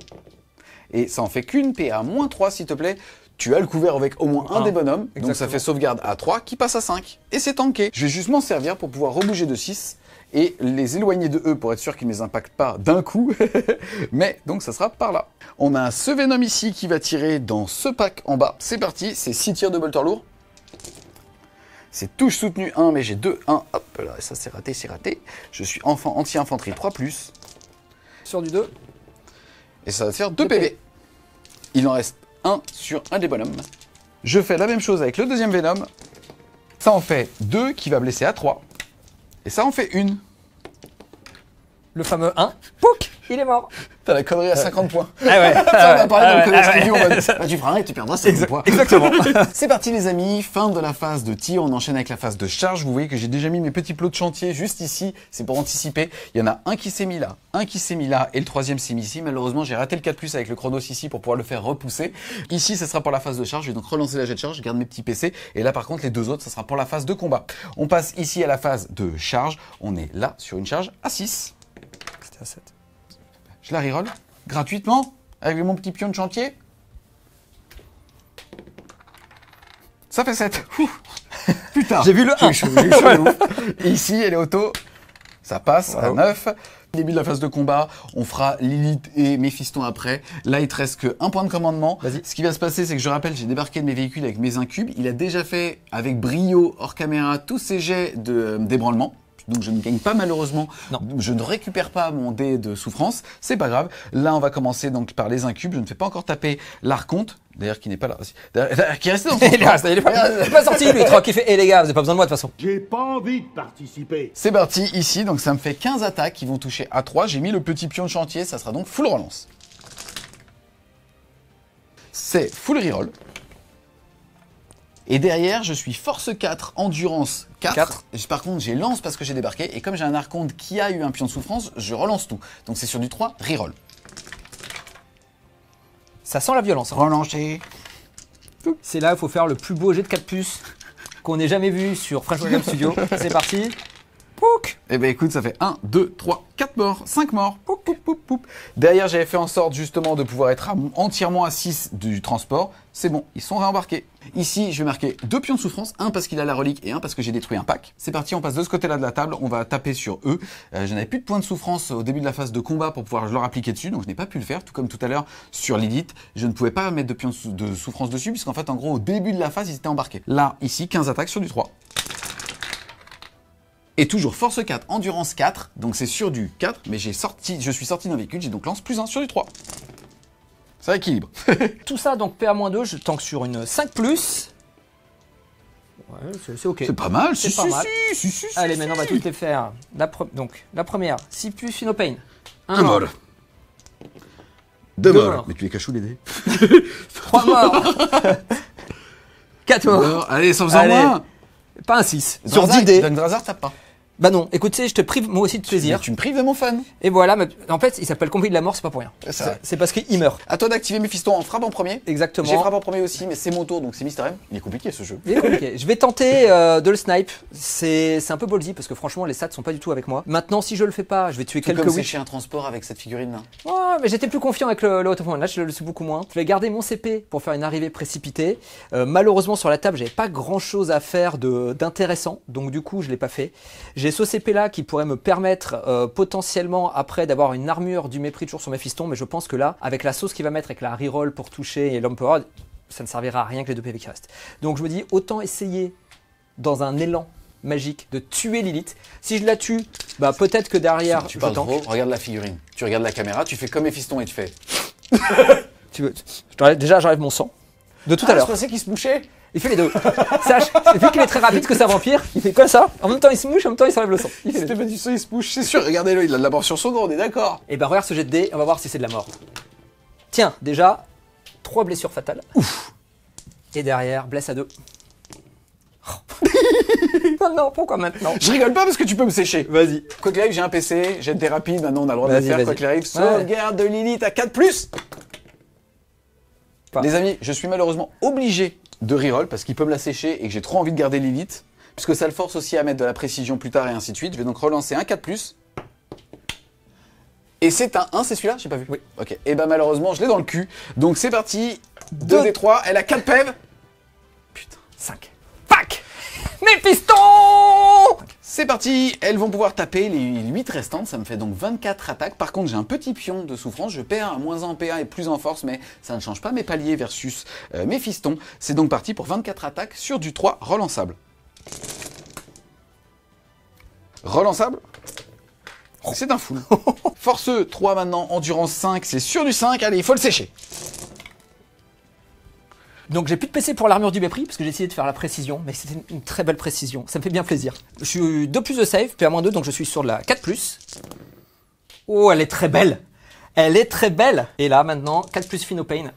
Et ça en fait qu'une PA -3, s'il te plaît. Tu as le couvert avec au moins un des bonhommes. Exactement. Donc ça fait sauvegarde à 3 qui passe à 5. Et c'est tanké. Je vais juste m'en servir pour pouvoir rebouger de 6. Et les éloigner de eux pour être sûr qu'ils ne les impactent pas d'un coup. Mais donc ça sera par là. On a ce Venom ici qui va tirer dans ce pack en bas. C'est parti, c'est 6 tirs de bolter lourd. C'est touche soutenue 1, mais j'ai 2, 1. Hop là, ça c'est raté, c'est raté. Je suis anti-infanterie 3+. Sur du 2. Et ça va faire 2 PV. Il en reste un sur un des bonhommes. Je fais la même chose avec le deuxième Venom. Ça en fait 2 qui va blesser à 3. Et ça en fait 1. Le fameux 1. Pouc, il est mort. T'as la connerie à 50 points. Ah ouais. Ça, on va parler dans le code exclusif, on va dire, bah, tu feras un et tu perdras 50 points. Exactement. C'est parti les amis, fin de la phase de tir, on enchaîne avec la phase de charge. Vous voyez que j'ai déjà mis mes petits plots de chantier juste ici, c'est pour anticiper. Il y en a un qui s'est mis là, un qui s'est mis là et le troisième s'est mis ici. Malheureusement j'ai raté le 4+, avec le chronos ici pour pouvoir le faire repousser. Ici ça sera pour la phase de charge, je vais donc relancer la jet de charge, je garde mes petits PC. Et là par contre les deux autres ça sera pour la phase de combat. On passe ici à la phase de charge, on est là sur une charge à 6. C'était à 7. Je la reroll gratuitement avec mon petit pion de chantier. Ça fait 7. Putain. J'ai vu le 1. J'ai eu chaud de ouf. Et ici, elle est auto. Ça passe à 9. Début de la phase de combat, on fera Lilith et Méphiston après. Là, il te reste qu'un point de commandement. Ce qui va se passer, c'est que je rappelle, j'ai débarqué de mes véhicules avec mes incubes. Il a déjà fait avec brio, hors caméra, tous ses jets d'ébranlement. Donc je ne gagne pas malheureusement, non. Je ne récupère pas mon dé de souffrance, c'est pas grave. Là on va commencer donc par les incubes, je ne fais pas encore taper l'archonte, d'ailleurs qui n'est pas là, qui est resté dans son il est pas sorti lui, Troc, il fait, les gars, vous avez pas besoin de moi de toute façon. J'ai pas envie de participer. C'est parti ici, donc ça me fait 15 attaques qui vont toucher à 3, j'ai mis le petit pion de chantier, ça sera donc full relance. C'est full reroll. Et derrière, je suis force 4, endurance 4. Par contre, j'ai lance parce que j'ai débarqué. Et comme j'ai un archonte qui a eu un pion de souffrance, je relance tout. Donc c'est sur du 3, reroll. Ça sent la violence. Hein. Relancer. C'est là où il faut faire le plus beau jet de 4+ qu'on ait jamais vu sur French Welcome Studio. C'est parti. Pouc. Eh ben écoute, ça fait 1, 2, 3, 4 morts, 5 morts. Poup, poup, poup, poup. Derrière, j'avais fait en sorte justement de pouvoir être entièrement à 6 du transport. C'est bon, ils sont réembarqués. Ici, je vais marquer 2 pions de souffrance, un parce qu'il a la relique et un parce que j'ai détruit un pack. C'est parti, on passe de ce côté-là de la table, on va taper sur eux. Je n'avais plus de points de souffrance au début de la phase de combat pour pouvoir leur appliquer dessus, donc je n'ai pas pu le faire, tout comme tout à l'heure sur Lilith. Je ne pouvais pas mettre de pions de souffrance dessus, puisqu'en fait, en gros, au début de la phase, ils étaient embarqués. Là, ici, 15 attaques sur du 3. Et toujours force 4, endurance 4, donc c'est sur du 4, mais je suis sorti d'un véhicule, j'ai donc lance plus 1 sur du 3. Ça équilibre. Tout ça, donc PA-2, je tank sur une 5+. Ouais, c'est ok. C'est pas mal, c'est pas mal. Allez, maintenant on va toutes les faire. Donc, la première, 6+, Phenopain. Un mort. 2 morts. Mais tu les cachous les dés. 3 morts. 4 morts. Allez, sans faisant moins. Pas un 6. Sur 10 dés. Drakthrazar tape pas. Bah non, écoute, tu sais, je te prive moi aussi de plaisir. Mais tu me prives de mon fun. Et voilà, mais en fait, il s'appelle Conduit de la mort, c'est pas pour rien. C'est parce qu'il meurt. À toi d'activer Méphiston en frappe en premier. Exactement. J'ai frappe en premier aussi, mais c'est mon tour, donc c'est Mister M. Il est compliqué ce jeu. Il est compliqué. Je vais tenter de le snipe. C'est un peu ballsy parce que franchement, les stats sont pas du tout avec moi. Maintenant, si je le fais pas, je vais tuer quelques comme witch. sécher un transport avec cette figurine là. Ouais, mais j'étais plus confiant avec le Out of One. Là, je le suis beaucoup moins. Je vais garder mon CP pour faire une arrivée précipitée. Malheureusement, sur la table, j'avais pas grand chose à faire d'intéressant. Donc du coup, je l'ai pas fait. J'ai ce CP là qui pourrait me permettre potentiellement après d'avoir une armure du mépris toujours sur Méphiston, mais je pense que là, avec la sauce qu'il va mettre, avec la reroll pour toucher et l'Emperor, ça ne servira à rien que les 2 PV qui restent. Donc je me dis, autant essayer dans un élan magique de tuer Lilith. Si je la tue, bah peut-être que derrière... Tu parles trop, regarde la figurine. Tu regardes la caméra, tu fais comme Méphiston et tu fais... Déjà, j'enlève mon sang. De tout à l'heure. Je pensais qu'il se mouchait. Il fait les deux. Sache, vu qu'il est très rapide, que c'est un vampire, il fait comme ça. En même temps, il se mouche, en même temps, il s'enlève le sang. Il fait pas du sang, il se mouche, c'est sûr. Regardez-le, il a de la mort sur son dos, on est d'accord. Et bah, regarde ce jet de dés, on va voir si c'est de la mort. Tiens, déjà, 3 blessures fatales. Ouf. Et derrière, blesse à 2. Non, pourquoi maintenant? Je rigole pas parce que tu peux me sécher. Vas-y. Quoi qu'il arrive, j'ai un PC, j'ai des rapides, maintenant on a le droit de le faire. Quoi qu'il arrive, sauvegarde de Lilith à 4+. Les amis, je suis malheureusement obligé de reroll parce qu'il peut me la sécher et que j'ai trop envie de garder Lilith, puisque ça le force aussi à mettre de la précision plus tard et ainsi de suite. Je vais donc relancer un 4+. Et c'est un 1, c'est celui-là? J'ai pas vu. Oui. Ok. Et bah malheureusement, je l'ai dans le cul. Donc c'est parti. 2 des 3, elle a 4 PEV. Putain. 5. Fuck! Méphiston! C'est parti, elles vont pouvoir taper les 8 restantes, ça me fait donc 24 attaques. Par contre, j'ai un petit pion de souffrance, je perds à -1 en PA et plus en force, mais ça ne change pas mes paliers versus Méphiston. C'est donc parti pour 24 attaques sur du 3 relançable. Relançable, c'est un full. Force 3 maintenant, endurance 5, c'est sur du 5, allez, il faut le sécher. Donc j'ai plus de PC pour l'armure du mépris, parce que j'ai essayé de faire la précision, mais c'était une très belle précision, ça me fait bien plaisir. Je suis 2 plus de save, PA-2, donc je suis sur la 4+. Oh, elle est très belle. Elle est très belle. Et là, maintenant, 4+ Fino Pain.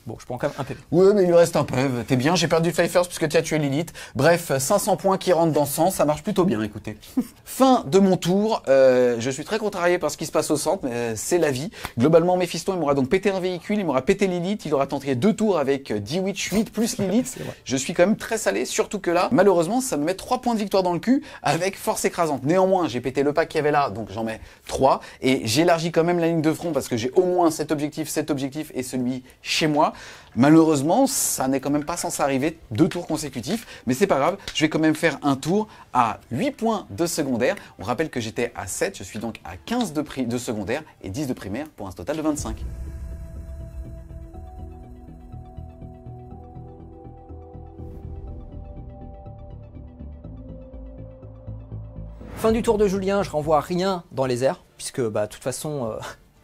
Bon, je prends quand même un PV. Ouais, mais il lui reste un PV. T'es bien, j'ai perdu Five First puisque tu as tué Lilith. Bref, 500 points qui rentrent dans ce sens, ça marche plutôt bien, écoutez. Fin de mon tour. Je suis très contrarié par ce qui se passe au centre, mais c'est la vie. Globalement, Méphiston, il m'aura donc pété un véhicule, il m'aura pété Lilith, il aura tenté 2 tours avec D-Witch 8 plus Lilith. Je suis quand même très salé, surtout que là, malheureusement, ça me met 3 points de victoire dans le cul avec force écrasante. Néanmoins, j'ai pété le pack qu'il y avait là, donc j'en mets 3. Et j'élargis quand même la ligne de front parce que j'ai au moins cet objectif et celui chez moi. Malheureusement, ça n'est quand même pas censé arriver 2 tours consécutifs, mais c'est pas grave, je vais quand même faire un tour à 8 points de secondaire. On rappelle que j'étais à 7, je suis donc à 15 de secondaire et 10 de primaire pour un total de 25. Fin du tour de Julien, je renvoie rien dans les airs, puisque de toute façon...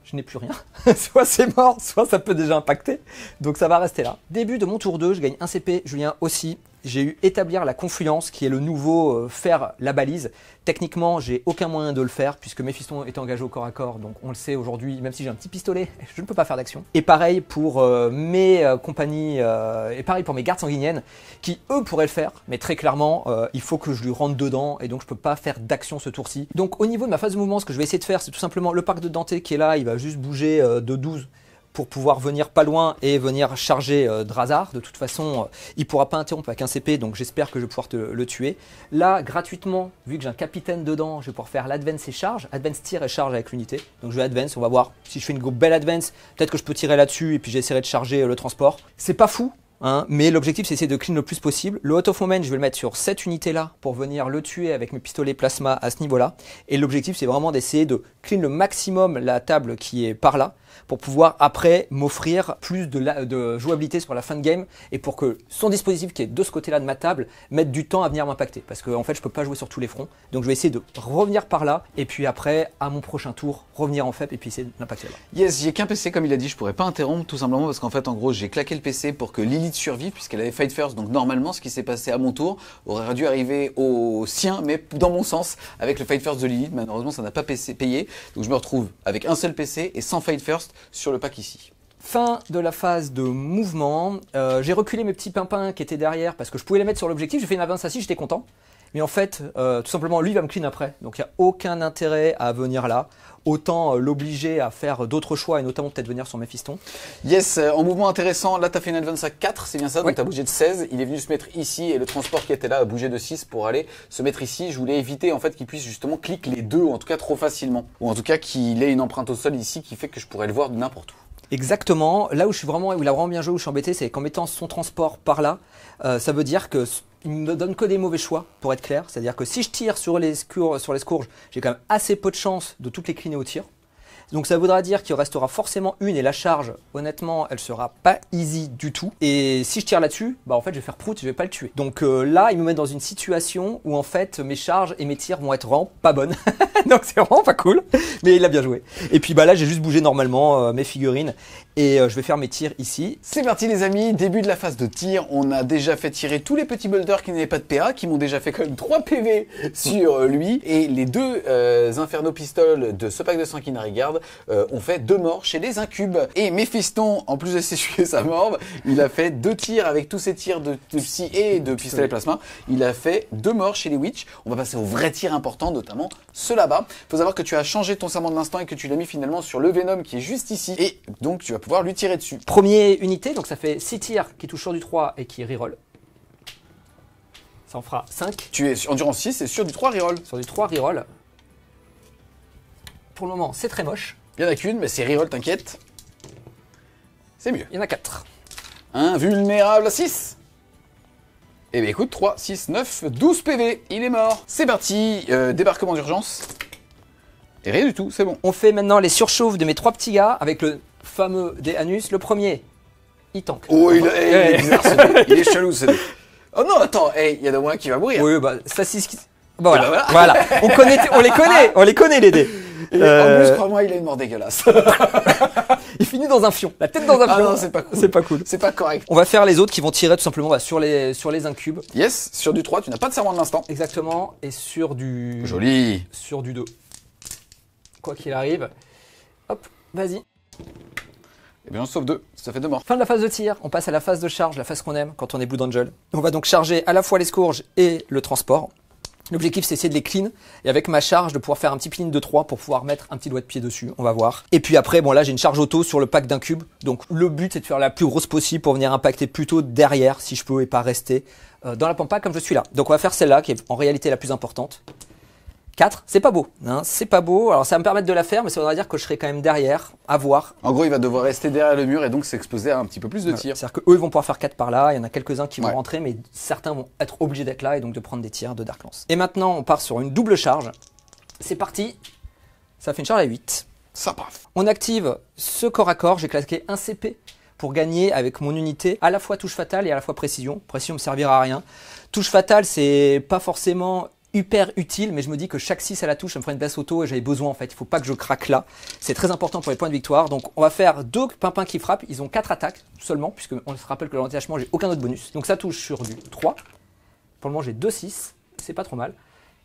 je n'ai plus rien. Soit c'est mort, soit ça peut déjà impacter. Donc ça va rester là. Début de mon tour 2, je gagne 1 CP, Julien aussi. J'ai eu établir la confluence qui est le nouveau faire la balise. Techniquement, j'ai aucun moyen de le faire puisque Méphiston est engagé au corps à corps. Donc on le sait aujourd'hui, même si j'ai un petit pistolet, je ne peux pas faire d'action. Et pareil pour mes compagnies, et pareil pour mes gardes sanguiniennes qui eux pourraient le faire. Mais très clairement, il faut que je lui rentre dedans et donc je ne peux pas faire d'action ce tour-ci. Donc au niveau de ma phase de mouvement, ce que je vais essayer de faire, c'est tout simplement le parc de Dante qui est là, il va juste bouger de 12 pour pouvoir venir pas loin et venir charger Drazar. De toute façon, il pourra pas interrompre avec un CP, donc j'espère que je vais pouvoir le tuer. Là, gratuitement, vu que j'ai un capitaine dedans, je vais pouvoir faire l'advance et charge. Advance tire et charge avec l'unité. Donc je vais advance, on va voir si je fais une belle advance, peut-être que je peux tirer là-dessus et puis j'essaierai de charger le transport. C'est pas fou, hein, mais l'objectif c'est essayer de clean le plus possible. Le Out of Moment, je vais le mettre sur cette unité là pour venir le tuer avec mes pistolets plasma à ce niveau là. Et l'objectif c'est vraiment d'essayer de clean le maximum la table qui est par là, pour pouvoir après m'offrir plus de jouabilité sur la fin de game et pour que son dispositif qui est de ce côté-là de ma table mette du temps à venir m'impacter. Parce qu'en fait, je peux pas jouer sur tous les fronts. Donc je vais essayer de revenir par là et puis après, à mon prochain tour, revenir en FEP et puis essayer de l'impacter là. Yes, j'ai qu'un PC comme il a dit, je pourrais pas interrompre tout simplement parce qu'en fait, en gros, j'ai claqué le PC pour que Lilith survive puisqu'elle avait fight first. Donc normalement, ce qui s'est passé à mon tour aurait dû arriver au sien, mais dans mon sens, avec le fight first de Lilith. Malheureusement, ça n'a pas payé. Donc je me retrouve avec un seul PC et sans fight first sur le pack ici. Fin de la phase de mouvement, j'ai reculé mes petits pimpins qui étaient derrière parce que je pouvais les mettre sur l'objectif, j'ai fait une avance assis, j'étais content. Mais en fait, tout simplement, lui va me clean après, donc il n'y a aucun intérêt à venir là. Autant l'obliger à faire d'autres choix et notamment peut-être venir sur Méphiston. Yes, en mouvement intéressant, là tu as fait une advance à 4, c'est bien ça, donc oui. tu as bougé de 16, il est venu se mettre ici et le transport qui était là a bougé de 6 pour aller se mettre ici. Je voulais éviter en fait qu'il puisse justement cliquer les deux, ou en tout cas trop facilement, ou en tout cas qu'il ait une empreinte au sol ici qui fait que je pourrais le voir de n'importe où. Exactement, là où il a vraiment bien joué, où je suis embêté, c'est qu'en mettant son transport par là, ça veut dire que il ne donne que des mauvais choix, pour être clair. C'est-à-dire que si je tire sur les scourges, j'ai quand même assez peu de chance de toutes les cleaner au tir. Donc ça voudra dire qu'il restera forcément une et la charge, honnêtement, elle sera pas easy du tout. Et si je tire là-dessus, en fait je vais faire prout, je vais pas le tuer. Donc là, il me met dans une situation où en fait mes charges et mes tirs vont être vraiment pas bonnes. Donc c'est vraiment pas cool, mais il a bien joué. Et puis là, j'ai juste bougé normalement mes figurines et je vais faire mes tirs ici. C'est parti les amis, début de la phase de tir. On a déjà fait tirer tous les petits bolters qui n'avaient pas de PA, qui m'ont déjà fait quand même 3 PV sur lui. Et les 2 Inferno Pistols de ce pack de Sanguinary Guard ont fait 2 morts chez les incubes. Et Méphiston, en plus de s'essuyer sa morve, il a fait 2 tirs avec tous ses tirs de psy et de pistolet plasma. Il a fait 2 morts chez les witch. On va passer aux vrais tirs importants, notamment ceux là-bas. Il faut savoir que tu as changé ton serment de l'instant et que tu l'as mis finalement sur le Venom qui est juste ici. Et donc tu vas pouvoir lui tirer dessus. Première unité, donc ça fait 6 tirs qui touchent sur du 3 et qui reroll. Ça en fera 5. Tu es endurance 6 et sur du 3 reroll. Sur du 3 reroll. Pour le moment, c'est très moche. Il n'y en a qu'une, mais c'est reroll, t'inquiète. C'est mieux. Il y en a 4. Invulnérable à 6. Eh bien écoute, 3, 6, 9, 12 PV, il est mort. C'est parti, débarquement d'urgence. Et rien du tout, c'est bon. On fait maintenant les surchauffes de mes 3 petits gars avec le fameux des anus. Le premier, il tank. Oh, il est bizarre ce dé. Il est chalou ce dé. Oh non, attends, il y a de moi qui va mourir. Oui, ça c'est ce qui... voilà. On les connaît les dés. Et en plus, crois-moi, il a une mort dégueulasse. Il finit dans un fion, la tête dans un fion. Ah non, c'est pas cool. C'est pas cool. C'est pas correct. On va faire les autres qui vont tirer tout simplement sur les incubes. Yes, sur du 3, tu n'as pas de serment de l'instant. Exactement, et sur du... Joli. Sur du 2. Quoi qu'il arrive. Hop, vas-y. Eh bien, on sauve 2, ça fait 2 morts. Fin de la phase de tir, on passe à la phase de charge, la phase qu'on aime quand on est Blood Angel. On va donc charger à la fois les scourges et le transport. L'objectif, c'est essayer de les clean, et avec ma charge, de pouvoir faire un petit clean de 3 pour pouvoir mettre un petit doigt de pied dessus, on va voir. Et puis après, bon là, j'ai une charge auto sur le pack d'un cube, donc le but, c'est de faire la plus grosse possible pour venir impacter plutôt derrière, si je peux, et pas rester dans la pampa comme je suis là. Donc on va faire celle-là, qui est en réalité la plus importante. 4, c'est pas beau, hein, c'est pas beau. Alors ça va me permettre de la faire, mais ça voudra dire que je serai quand même derrière, à voir. En gros, il va devoir rester derrière le mur et donc s'exposer à un petit peu plus de tirs. C'est-à-dire qu'eux, ils vont pouvoir faire 4 par là, il y en a quelques-uns qui vont Ouais. rentrer, mais certains vont être obligés d'être là et donc de prendre des tirs de Dark Lance. Et maintenant, on part sur une double charge. C'est parti, ça fait une charge à 8. Sympa. On active ce corps à corps, j'ai claqué un CP pour gagner avec mon unité à la fois touche fatale et à la fois précision. Précision me servira à rien. Touche fatale, c'est pas forcément hyper utile, mais je me dis que chaque 6 à la touche, ça me ferait une baisse auto et j'avais besoin en fait. Il faut pas que je craque là. C'est très important pour les points de victoire. Donc on va faire 2 pimpins qui frappent. Ils ont 4 attaques seulement, puisque on se rappelle que le détachement, j'ai aucun autre bonus. Donc ça touche sur du 3. Pour le moment, j'ai 2-6. C'est pas trop mal.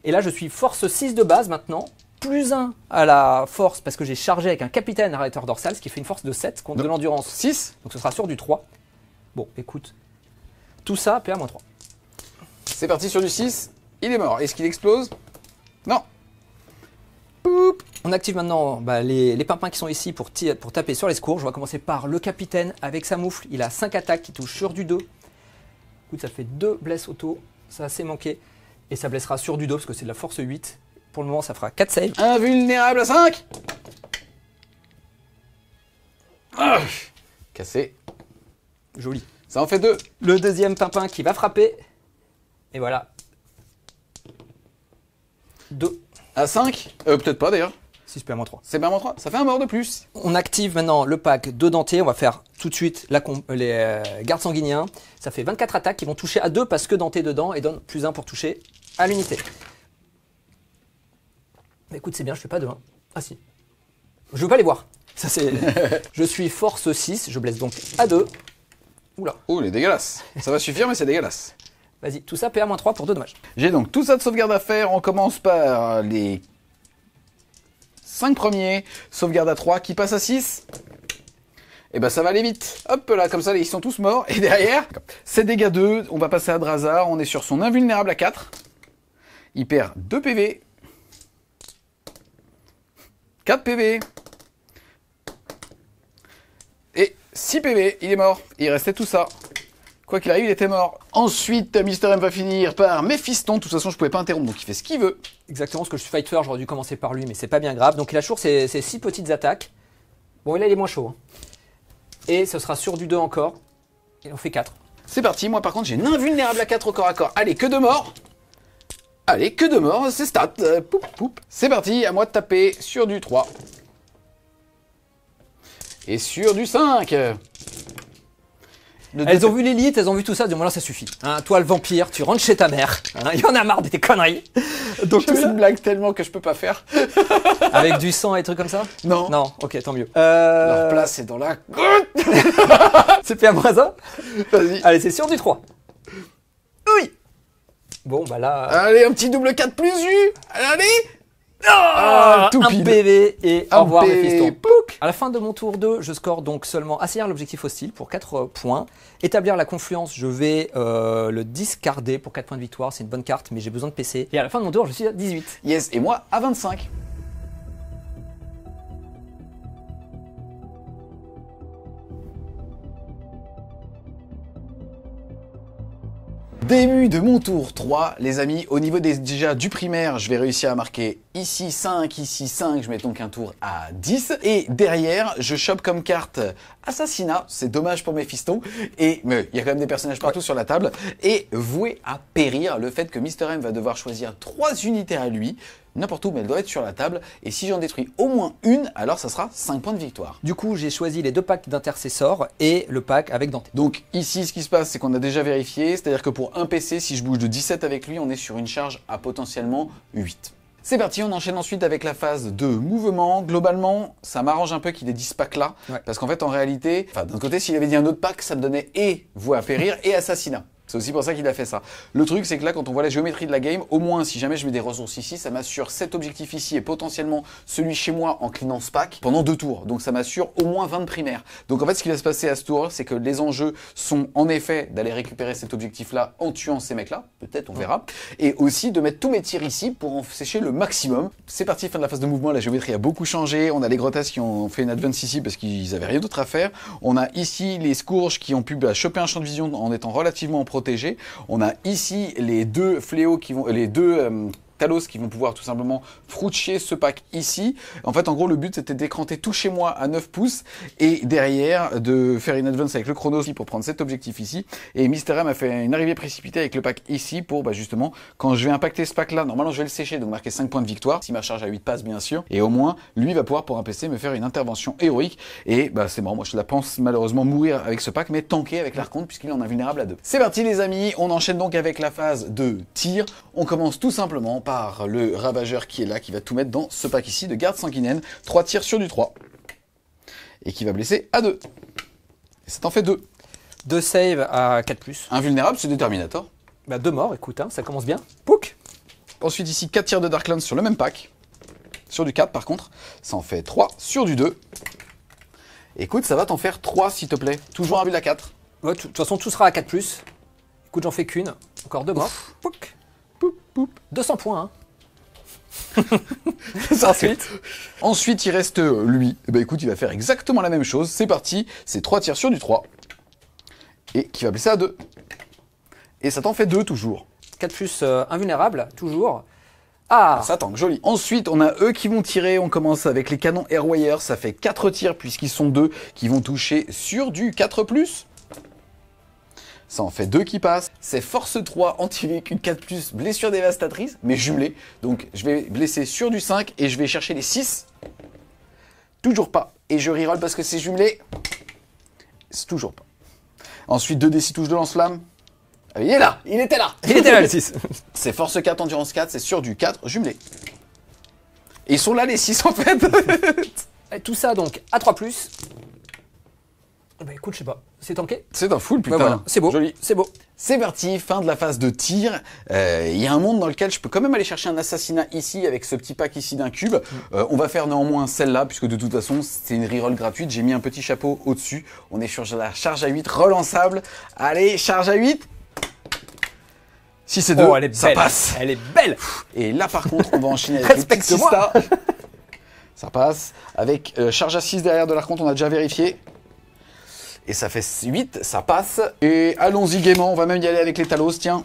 Et là, je suis force 6 de base maintenant. Plus 1 à la force parce que j'ai chargé avec un capitaine narrateur dorsal, ce qui fait une force de 7 contre de l'endurance 6. Donc ce sera sur du 3. Bon, écoute. Tout ça, PA-3. C'est parti sur du 6. Il est mort. Est-ce qu'il explose? Non. Poup. On active maintenant les pimpins qui sont ici pour taper sur les scourges. On va commencer par le capitaine avec sa moufle. Il a 5 attaques qui touchent sur du 2. Écoute, ça fait 2 blesses auto. Ça c'est manqué. Et ça blessera sur du 2 parce que c'est de la force 8. Pour le moment, ça fera 4 saves. Invulnérable à 5. Ah. Cassé. Joli. Ça en fait 2. Le deuxième pimpin qui va frapper. Et voilà. 2. À 5. Peut-être pas d'ailleurs. 6 PA-3. C'est bien 3. Ça fait un mort de plus. On active maintenant le pack de denté. On va faire tout de suite les gardes sanguiniens. Ça fait 24 attaques qui vont toucher à 2 parce que denté dedans et donne plus 1 pour toucher à l'unité. Mais écoute, c'est bien, je fais pas de 1. Ah si. Je veux pas les voir. Ça c'est. Je suis force 6, je blesse donc à 2. Oula. Oh, il est dégueulasse. Ça va suffire, mais c'est dégueulasse. Vas-y, tout ça PA-3 pour 2 dommages. J'ai donc tout ça de sauvegarde à faire. On commence par les 5 premiers. Sauvegarde à 3 qui passe à 6. Et ben ça va aller vite. Hop là, comme ça, ils sont tous morts. Et derrière, c'est dégâts 2. On va passer à Drazar. On est sur son invulnérable à 4. Il perd 2 PV. 4 PV. Et 6 PV. Il est mort. Il restait tout ça. Quoi qu'il arrive, il était mort. Ensuite, Mister M va finir par Méphiston. De toute façon, je pouvais pas interrompre, donc il fait ce qu'il veut. Exactement, ce que je suis fight first, j'aurais dû commencer par lui, mais c'est pas bien grave. Donc il a toujours ses 6 petites attaques. Bon, là il est moins chaud. Hein. Et ce sera sur du 2 encore. Et on fait 4. C'est parti. Moi, par contre, j'ai une invulnérable à 4 au corps à corps. Allez, que de morts. Allez, que de morts. C'est stat. Poup, poup. C'est parti. À moi de taper sur du 3. Et sur du 5. Elles ont vu l'élite, elles ont vu tout ça, elles disent, là ça suffit. Hein, toi le vampire, tu rentres chez ta mère. Hein, il y en a marre de tes conneries. Donc Je fais une blague tellement que je peux pas faire. avec du sang et des trucs comme ça? Non. Non, ok, tant mieux. Leur place, c'est dans la goutte. C'est PA-1. Vas-y. Allez, c'est sur du 3. Oui. Bon, bah là... Allez, un petit double 4 plus U. Allez. Tout un pile. PV et Un au revoir PV. Méphiston. Pouc. À la fin de mon tour 2, je score donc seulement assaillir l'objectif hostile pour 4 points. Établir la confluence, je vais le discarder pour 4 points de victoire. C'est une bonne carte, mais j'ai besoin de PC. Et à la fin de mon tour, je suis à 18. Yes. Et moi, à 25. Début de mon tour 3, les amis. Au niveau déjà du primaire, je vais réussir à marquer ici 5, je mets donc un tour à 10. Et derrière, je chope comme carte Assassinat, c'est dommage pour Méphiston. Et mais il y a quand même des personnages partout sur la table. Et voué à périr, le fait que Mister M va devoir choisir 3 unités à lui, n'importe où, mais elle doit être sur la table. Et si j'en détruis au moins une, alors ça sera 5 points de victoire. Du coup, j'ai choisi les 2 packs d'intercesseurs et le pack avec Dante. Donc ici, ce qui se passe, c'est qu'on a déjà vérifié. C'est-à-dire que pour un PC, si je bouge de 17 avec lui, on est sur une charge à potentiellement 8. C'est parti, on enchaîne ensuite avec la phase de mouvement. Globalement, ça m'arrange un peu qu'il ait dit ce pack-là, parce qu'en fait, en réalité, d'un côté, s'il avait dit un autre pack, ça me donnait et voie à périr et assassinat. C'est aussi pour ça qu'il a fait ça. Le truc, c'est que là, quand on voit la géométrie de la game, au moins, si jamais je mets des ressources ici, ça m'assure cet objectif ici et potentiellement celui chez moi en clinant ce pack pendant 2 tours. Donc ça m'assure au moins 20 de primaires. Donc en fait, ce qui va se passer à ce tour, c'est que les enjeux sont en effet d'aller récupérer cet objectif-là en tuant ces mecs-là. Peut-être, on verra. Et aussi de mettre tous mes tirs ici pour en sécher le maximum. C'est parti, fin de la phase de mouvement. La géométrie a beaucoup changé. On a les Grottas qui ont fait une advance ici parce qu'ils avaient rien d'autre à faire. On a ici les Scourges qui ont pu choper un champ de vision en étant relativement protégés. On a ici les 2 fléaux qui vont, les 2 Talos qui vont pouvoir tout simplement froucher ce pack ici. En fait, en gros, le but, c'était d'écranter tout chez moi à 9 pouces et derrière, de faire une advance avec le chrono aussi pour prendre cet objectif ici. Et Mister M a fait une arrivée précipitée avec le pack ici pour, justement, quand je vais impacter ce pack-là, normalement, je vais le sécher, donc marquer 5 points de victoire, si ma charge à 8 passe, bien sûr. Et au moins, lui va pouvoir, pour un PC, me faire une intervention héroïque. Et c'est marrant, moi, je la pense malheureusement mourir avec ce pack, mais tanker avec l'Archonte, puisqu'il en est invulnérable à 2. C'est parti, les amis. On enchaîne donc avec la phase de tir. On commence tout simplement par le ravageur qui est là, qui va tout mettre dans ce pack ici de garde sanguinaine. 3 tirs sur du 3. Et qui va blesser à 2. Et ça t'en fait 2. 2 saves à 4+. Invulnérable, c'est Déterminator. 2 morts, écoute, ça commence bien. Pouk. Ensuite ici, 4 tirs de Darklands sur le même pack. Sur du 4 par contre. Ça en fait 3 sur du 2. Écoute, ça va t'en faire 3 s'il te plaît. Toujours un build à 4. Ouais, de toute façon, tout sera à 4+. Écoute, j'en fais qu'une. Encore 2 morts. Pouk. Poup, poup. 200 points, hein. Ensuite, il reste lui. Et écoute, il va faire exactement la même chose. C'est parti. C'est 3 tirs sur du 3. Et qui va blesser à 2. Et ça t'en fait 2 toujours. 4+, invulnérable, toujours. Ah, ça tank, joli. Ensuite, on a eux qui vont tirer. On commence avec les canons Airwire. Ça fait 4 tirs puisqu'ils sont 2 qui vont toucher sur du 4+. Ça en fait 2 qui passent. C'est force 3, anti-véhicule 4+, blessure dévastatrice, mais jumelé. Donc je vais blesser sur du 5 et je vais chercher les 6. Toujours pas. Et je reroll parce que c'est jumelé. C'est toujours pas. Ensuite 2d6 touches de lance-flamme. Il est là. Il était là. Il était là le 6. C'est force 4, endurance 4, c'est sur du 4 jumelé. Et ils sont là les 6 en fait. Et tout ça donc à 3+. Écoute, je sais pas, c'est tanké. C'est un full, putain. Voilà. C'est beau, joli. C'est beau. C'est parti, fin de la phase de tir. Il y a un monde dans lequel je peux quand même aller chercher un assassinat ici avec ce petit pack ici d'un cube. On va faire néanmoins celle-là, puisque de toute façon, c'est une reroll gratuite. J'ai mis un petit chapeau au-dessus. On est sur la charge à 8 relançable. Allez, charge à 8. Si c'est 2, ça passe. Elle est belle. Et là, par contre, on va enchaîner avec le petit Sista. Ça passe. Avec charge à 6 derrière de l'Archonte, on a déjà vérifié. Et ça fait 8, ça passe. Et allons-y gaiement, on va même y aller avec les Talos, tiens.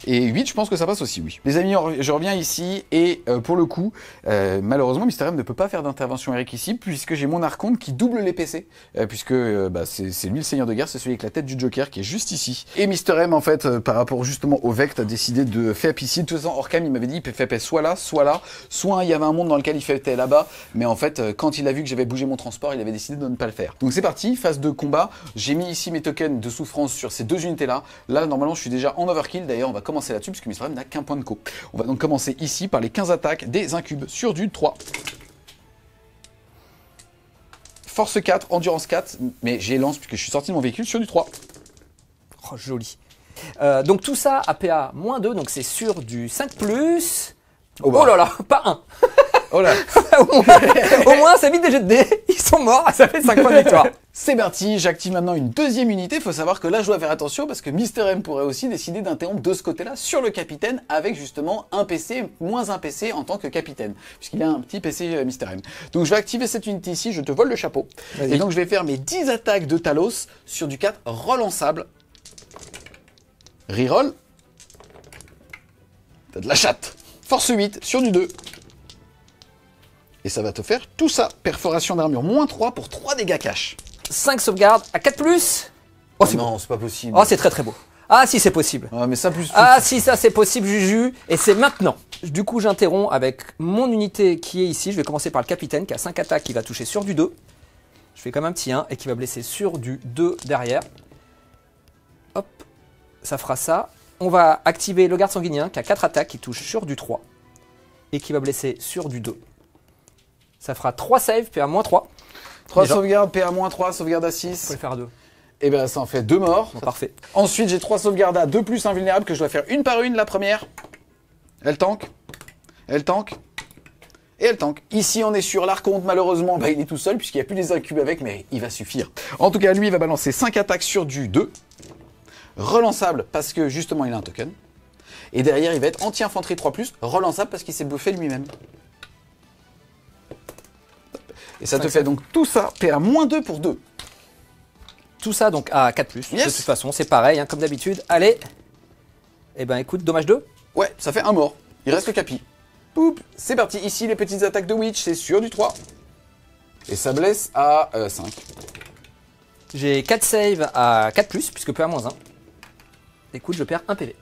Et 8, je pense que ça passe aussi, oui. Les amis, je reviens ici, et pour le coup, malheureusement, Mister M ne peut pas faire d'intervention Eric ici, puisque j'ai mon Archonte qui double les PC, puisque c'est lui le seigneur de guerre, c'est celui avec la tête du Joker qui est juste ici. Et Mister M, en fait, par rapport justement au Vect, a décidé de faire ici. De toute façon, Orcam, il m'avait dit, il fait soit là, soit il y avait un monde dans lequel il fait là-bas, mais en fait, quand il a vu que j'avais bougé mon transport, il avait décidé de ne pas le faire. Donc c'est parti, phase de combat. J'ai mis ici mes tokens de souffrance sur ces 2 unités-là. Là, normalement, je suis déjà en overkill, d'ailleurs, on va commencer là-dessus, puisque Mister M n'a qu'un point de co. On va donc commencer ici par les 15 attaques des incubes sur du 3. Force 4, endurance 4, mais j'ai lance puisque je suis sorti de mon véhicule sur du 3. Oh, joli. Donc tout ça à PA -2, donc c'est sur du 5+. Oh là là, pas 1. Oh là. Au moins, ça évite des jets de dés. Ils sont morts, ça fait 5 points de victoire. C'est parti, j'active maintenant une 2e unité. Il faut savoir que là, je dois faire attention parce que Mister M pourrait aussi décider d'interrompre de ce côté-là sur le capitaine avec justement un PC, moins un PC en tant que capitaine. Puisqu'il a un petit PC Mister M. Donc je vais activer cette unité ici, je te vole le chapeau. Et donc je vais faire mes 10 attaques de Talos sur du 4 relançable. Reroll. T'as de la chatte. Force 8 sur du 2. Et ça va te faire tout ça. Perforation d'armure, -3 pour 3 dégâts cash. 5 sauvegardes à 4+. Oh, c'est non, c'est pas possible. Oh, c'est très très beau. Ah si, c'est possible. Ah, mais ça plus. Ah si, ça c'est possible, Juju. Et c'est maintenant. Du coup, j'interromps avec mon unité qui est ici. Je vais commencer par le capitaine qui a 5 attaques, qui va toucher sur du 2. Je fais comme un petit 1 et qui va blesser sur du 2 derrière. Hop, ça fera ça. On va activer le garde sanguinien qui a 4 attaques, qui touche sur du 3. et qui va blesser sur du 2. Ça fera 3 saves, PA-3. 3 Déjà. sauvegardes, PA-3, sauvegarde à Vous 6. pouvez faire à 2. Et ben ça en fait 2 morts. Bon, parfait. Ensuite, j'ai 3 sauvegardes à 2 plus invulnérable que je dois faire une par une. La première, elle tank, elle tank, et elle tank. Ici, on est sur l'archonte, malheureusement, bah, il est tout seul puisqu'il n'y a plus les incubes avec, mais il va suffire. En tout cas, lui, il va balancer 5 attaques sur du 2. Relançable parce que justement, il a un token. Et derrière, il va être anti-infanterie 3+, relançable parce qu'il s'est buffé lui-même. Et ça te fait donc tout ça, PA-2 pour 2. Tout ça donc à 4+. Yes. De toute façon, c'est pareil, hein, comme d'habitude. Allez. Eh ben écoute, dommage 2. Ouais, ça fait un mort. Il reste le capi. Poup, c'est parti. Ici, les petites attaques de Witch, c'est sur du 3. Et ça blesse à 5. J'ai 4 saves à 4+, puisque PA-1. Écoute, je perds 1 PV.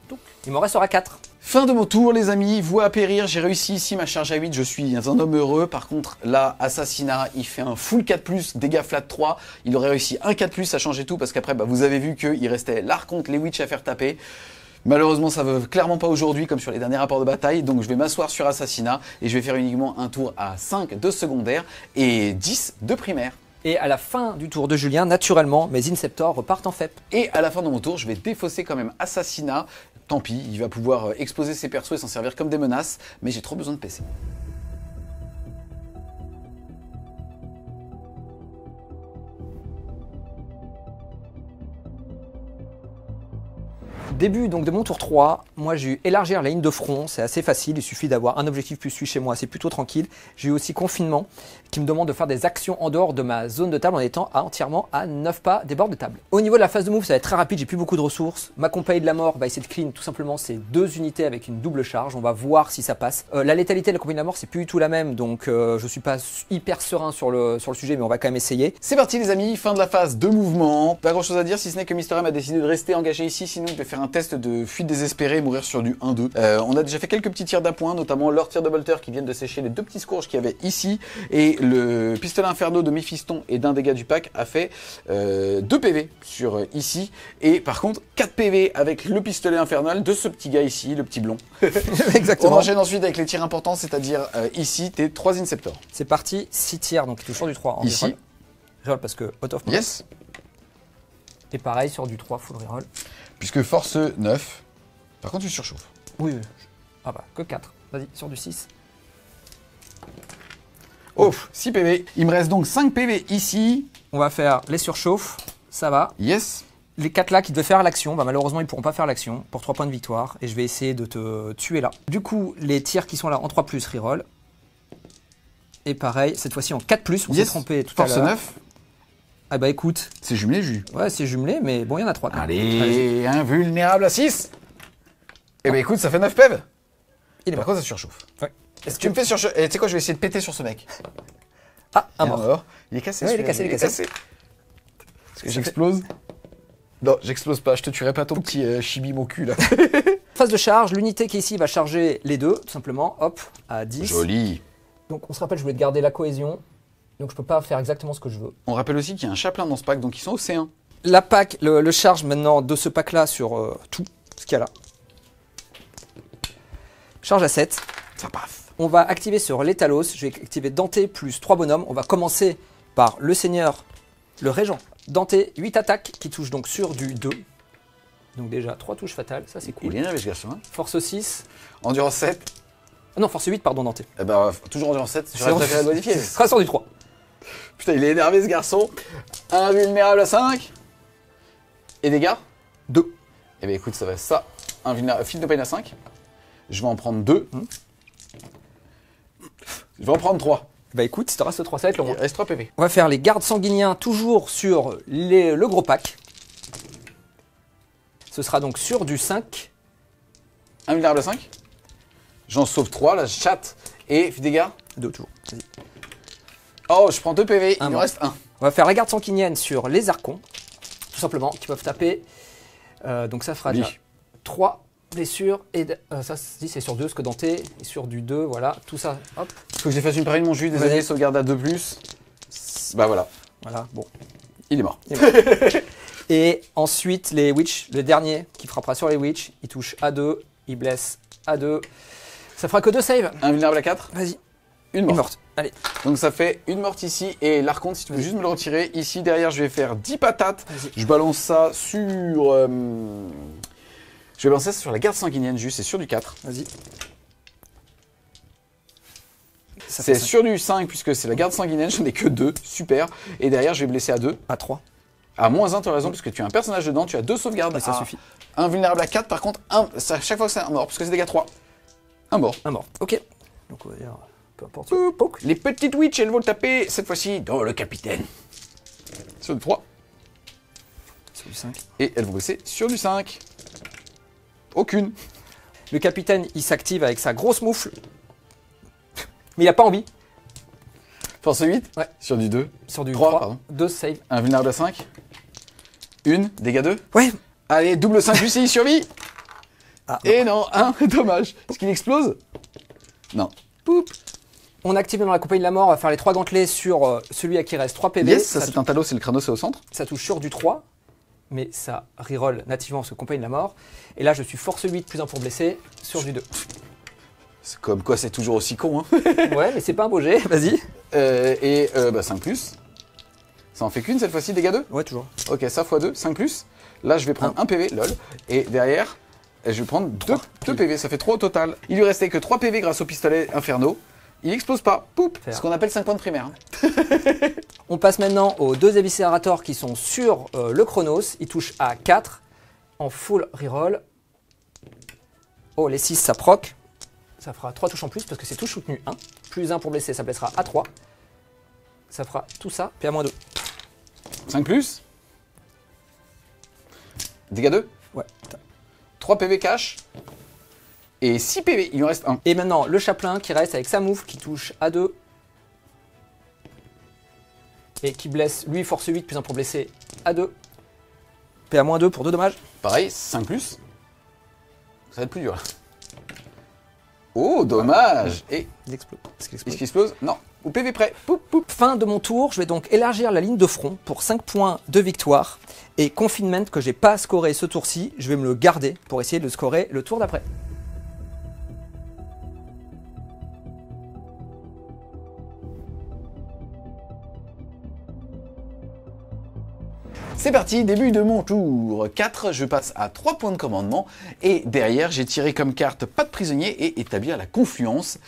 Donc, il m'en restera 4. Fin de mon tour, les amis. Voie à périr. J'ai réussi ici ma charge à 8. Je suis un homme heureux. Par contre, là, assassinat, il fait un full 4+, dégâts flat 3. Il aurait réussi un 4+, à changer tout parce qu'après, bah, vous avez vu qu'il restait l'archonte, les Witch à faire taper. Malheureusement, ça ne veut clairement pas aujourd'hui, comme sur les derniers rapports de bataille. Donc, je vais m'asseoir sur assassinat et je vais faire uniquement un tour à 5 de secondaire et 10 de primaire. Et à la fin du tour de Julien, naturellement, mes Inceptors repartent en FEP. Et à la fin de mon tour, je vais défausser quand même assassinat. Tant pis, il va pouvoir exposer ses persos et s'en servir comme des menaces, mais j'ai trop besoin de PC. Début donc de mon tour 3, moi j'ai eu élargir la ligne de front, c'est assez facile, il suffit d'avoir un objectif plus 8 chez moi, c'est plutôt tranquille. J'ai eu aussi confinement qui me demande de faire des actions en dehors de ma zone de table en étant entièrement à 9 pas des bords de table. Au niveau de la phase de move, ça va être très rapide, j'ai plus beaucoup de ressources. Ma compagnie de la mort va essayer de clean tout simplement ces 2 unités avec une double charge, on va voir si ça passe. La létalité de la compagnie de la mort c'est plus du tout la même, donc je suis pas hyper serein sur le sujet, mais on va quand même essayer. C'est parti les amis, fin de la phase de mouvement. Pas grand chose à dire si ce n'est que Mister M a décidé de rester engagé ici, sinon je vais faire un test de fuite désespérée et mourir sur du 1-2. On a déjà fait quelques petits tirs d'appoint, notamment leur tir de bolter qui viennent de sécher les 2 petits scourges qu'il y avait ici. Et le pistolet inferno de Méphiston et d'un dégât du pack a fait 2 PV sur ici. Et par contre 4 PV avec le pistolet infernal de ce petit gars ici, le petit blond. Exactement. On enchaîne ensuite avec les tirs importants, c'est-à-dire ici tes 3 Inceptors. C'est parti, 6 tirs, donc toujours du 3 en Ici. reroll. Reroll parce que out of Yes. Et pareil sur du 3 full reroll. Puisque force 9. Par contre tu surchauffes. Oui, oui. Ah bah, que 4. Vas-y, sur du 6. Oh, 6 PV. Il me reste donc 5 PV ici. On va faire les surchauffes, ça va. Yes. Les 4 là qui devaient faire l'action, bah malheureusement ils pourront pas faire l'action pour 3 points de victoire. Et je vais essayer de te tuer là. Du coup, les tirs qui sont là en 3+, reroll. Et pareil, cette fois-ci en 4+, on s'est trompé tout à Force l'heure. 9. Ah bah écoute, C'est jumelé jus. ouais c'est jumelé, mais bon il y en a 3 quand même. Allez, invulnérable à 6. Eh ben écoute, ça fait 9 PV. Il est Par mort. contre ça surchauffe. Ouais. Tu me fais surchauffer. Et tu sais quoi, je vais essayer de péter sur ce mec. Ah, un Il est mort. Il est cassé. Ouais, il est celui-là, cassé, il est cassé. Est-ce que j'explose? Non, j'explose pas. Je te tuerai pas ton petit chibi mon cul là. Phase de charge, l'unité qui est ici va charger les 2, tout simplement, hop, à 10. Joli. Donc on se rappelle, je voulais garder la cohésion, donc je peux pas faire exactement ce que je veux. On rappelle aussi qu'il y a un chaplain dans ce pack, donc ils sont au C1. La pack, le charge maintenant de ce pack là sur tout ce qu'il y a là. Charge à 7. Ça passe. On va activer sur l'étalos, je vais activer Dante plus 3 bonhommes. On va commencer par le seigneur, le régent. Dante, 8 attaques qui touchent donc sur du 2. Donc déjà 3 touches fatales, ça c'est cool. Il est énervé ce garçon. Hein. Force 6. Endurance 7. Ah non, force 8, pardon, Dante. Eh ben, toujours endurance 7. C'est J'aurais préféré le modifier. Ce sera sur du 3. Putain, il est énervé ce garçon. Invulnérable à 5. Et dégâts 2. Eh ben écoute, ça va être ça. Fil de peine à 5. Je vais en prendre 2. Je vais en prendre 3. Bah écoute, si t'en reste 3, ça va être le Il moins. reste 3 PV. On va faire les gardes sanguiniens toujours sur le gros pack. Ce sera donc sur du 5. Invulnérable à 5. J'en sauve 3, là, je chatte. Et dégâts 2 toujours. Vas-y. Oh, je prends 2 PV, il me mort. reste 1. On va faire la garde sanguinienne sur les archons. Tout simplement, qui peuvent taper. Donc ça fera Oui. déjà 3 blessures. Et ça, c'est sur 2, ce que Dante est sur du 2. Voilà, tout ça, hop. Faut que je fasse une parade de mon jus, Vas-y. désolé, sauvegarde à 2+. Bah voilà, Voilà, bon. il est mort. Et ensuite, les witch, le dernier qui frappera sur les witch, il touche A2, il blesse A2. Ça fera que 2 saves. Invulnérable à 4. Vas-y. Une Une morte. morte. Allez. Donc ça fait une morte ici. Et l'archonte, si tu veux juste me le retirer, ici derrière, je vais faire 10 patates. Vas-y. Je balance ça sur... je vais balancer ça sur la garde sanguinienne, juste. C'est sur du 4. Vas-y. C'est sur du 5, puisque c'est la garde sanguinienne. Je n'ai que 2. Super. Et derrière, je vais blesser à 2. À 3. À -1, tu as raison, puisque tu as un personnage dedans. Tu as 2 sauvegardes. Mais ça suffit. Invulnérable à 4, par contre, chaque fois que c'est un mort, parce que c'est dégâts 3. Un mort. Un mort. Ok. Donc on va dire, peu importe. Pouc. Les petites witches, elles vont le taper, cette fois-ci, dans le capitaine. Sur du 3. Sur du 5. Et elles vont bosser sur du 5. Aucune. Le capitaine, il s'active avec sa grosse moufle. Mais il a pas envie. Force 8. Ouais. Sur du 2. Sur du 3, 3. pardon. 2 save. Invulnérable à 5. Une, dégâts 2. Ouais. Allez, double 5 lui, il survit. Ah, Et non, 1, dommage. Est-ce qu'il explose? Non. Poup. On active dans la compagnie de la mort, on va faire les 3 gantelets sur celui à qui reste 3 PV. Yes, ça c'est un talos, c'est le crâneau, c'est au centre. Ça touche sur du 3, mais ça reroll nativement ce compagnie de la mort. Et là, je suis force 8 plus 1 pour blesser sur du 2. C'est comme quoi c'est toujours aussi con, hein. Ouais, mais c'est pas un beau jet, vas-y. 5 plus. Ça en fait qu'une cette fois-ci, dégâts 2. Ouais, toujours. Ok, ça x2, 5 plus. Là, je vais prendre 1 PV, lol. Et derrière, je vais prendre 2 PV, ça fait 3 au total. Il lui restait que 3 PV grâce au pistolet Inferno. Il explose pas, poup. Faire. Ce qu'on appelle 5 points de primaire. Hein. On passe maintenant aux 2 éviscérateurs qui sont sur le Chronos. Ils touchent à 4 en full reroll. Oh, les 6, ça proc. Ça fera 3 touches en plus parce que c'est touche soutenu 1. Plus 1 pour blesser, ça blessera à 3. Ça fera tout ça, puis à -2. 5 plus. Dégâts 2. Ouais. 3 PV cash. Et 6 PV, il en reste 1. Et maintenant, le chaplain qui reste avec sa moufle qui touche à 2. Et qui blesse, lui, force 8 plus 1 pour blesser à 2. P à -2 pour 2 dommages. Pareil, 5 plus. Ça va être plus dur. Oh, dommage. Et Il explose. Est-ce qu'il est-ce explose qu'il explose? Non. Ou PV prêt. Poup, poup. Fin de mon tour, je vais donc élargir la ligne de front pour 5 points de victoire. Et confinement que j'ai pas scoré ce tour-ci, je vais me le garder pour essayer de le scorer le tour d'après. C'est parti, début de mon tour. 4, je passe à 3 points de commandement. Et derrière, j'ai tiré comme carte pas de prisonnier et établir la confluence.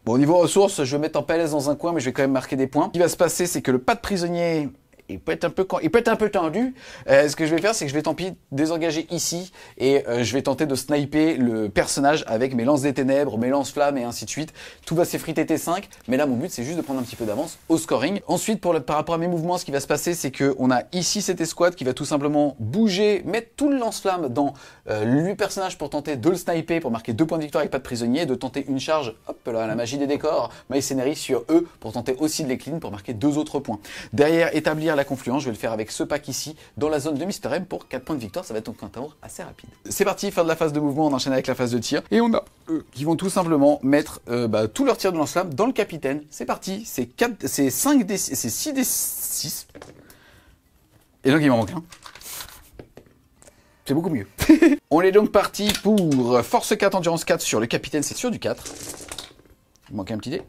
Bon, au niveau ressources, je vais mettre en PLS dans un coin, mais je vais quand même marquer des points. Ce qui va se passer, c'est que le pas de prisonnier... Il peut être un peu tendu. Ce que je vais faire, c'est que je vais tant pis désengager ici et je vais tenter de sniper le personnage avec mes lances des ténèbres, mes lances-flammes et ainsi de suite. Tout va s'effriter T5, mais là mon but c'est juste de prendre un petit peu d'avance au scoring. Ensuite, par rapport à mes mouvements, ce qui va se passer, c'est qu'on a ici cette escouade qui va tout simplement bouger, mettre tout le lance-flamme dans le personnage pour tenter de le sniper, pour marquer 2 points de victoire avec pas de prisonnier, de tenter une charge, hop là, la magie des décors, Maïsénérie sur eux pour tenter aussi de les clean pour marquer 2 autres points. Derrière, établir la confluence, je vais le faire avec ce pack ici, dans la zone de Mister M pour 4 points de victoire, ça va être donc un tour assez rapide. C'est parti, fin de la phase de mouvement, on enchaîne avec la phase de tir, et on a eux qui vont tout simplement mettre tout leur tir de lance-flamme dans le capitaine. C'est parti, c'est 6 des 6. Et donc il m'en manque un. C'est beaucoup mieux. On est donc parti pour force 4, endurance 4 sur le capitaine, c'est sur du 4. Il manque un petit dé.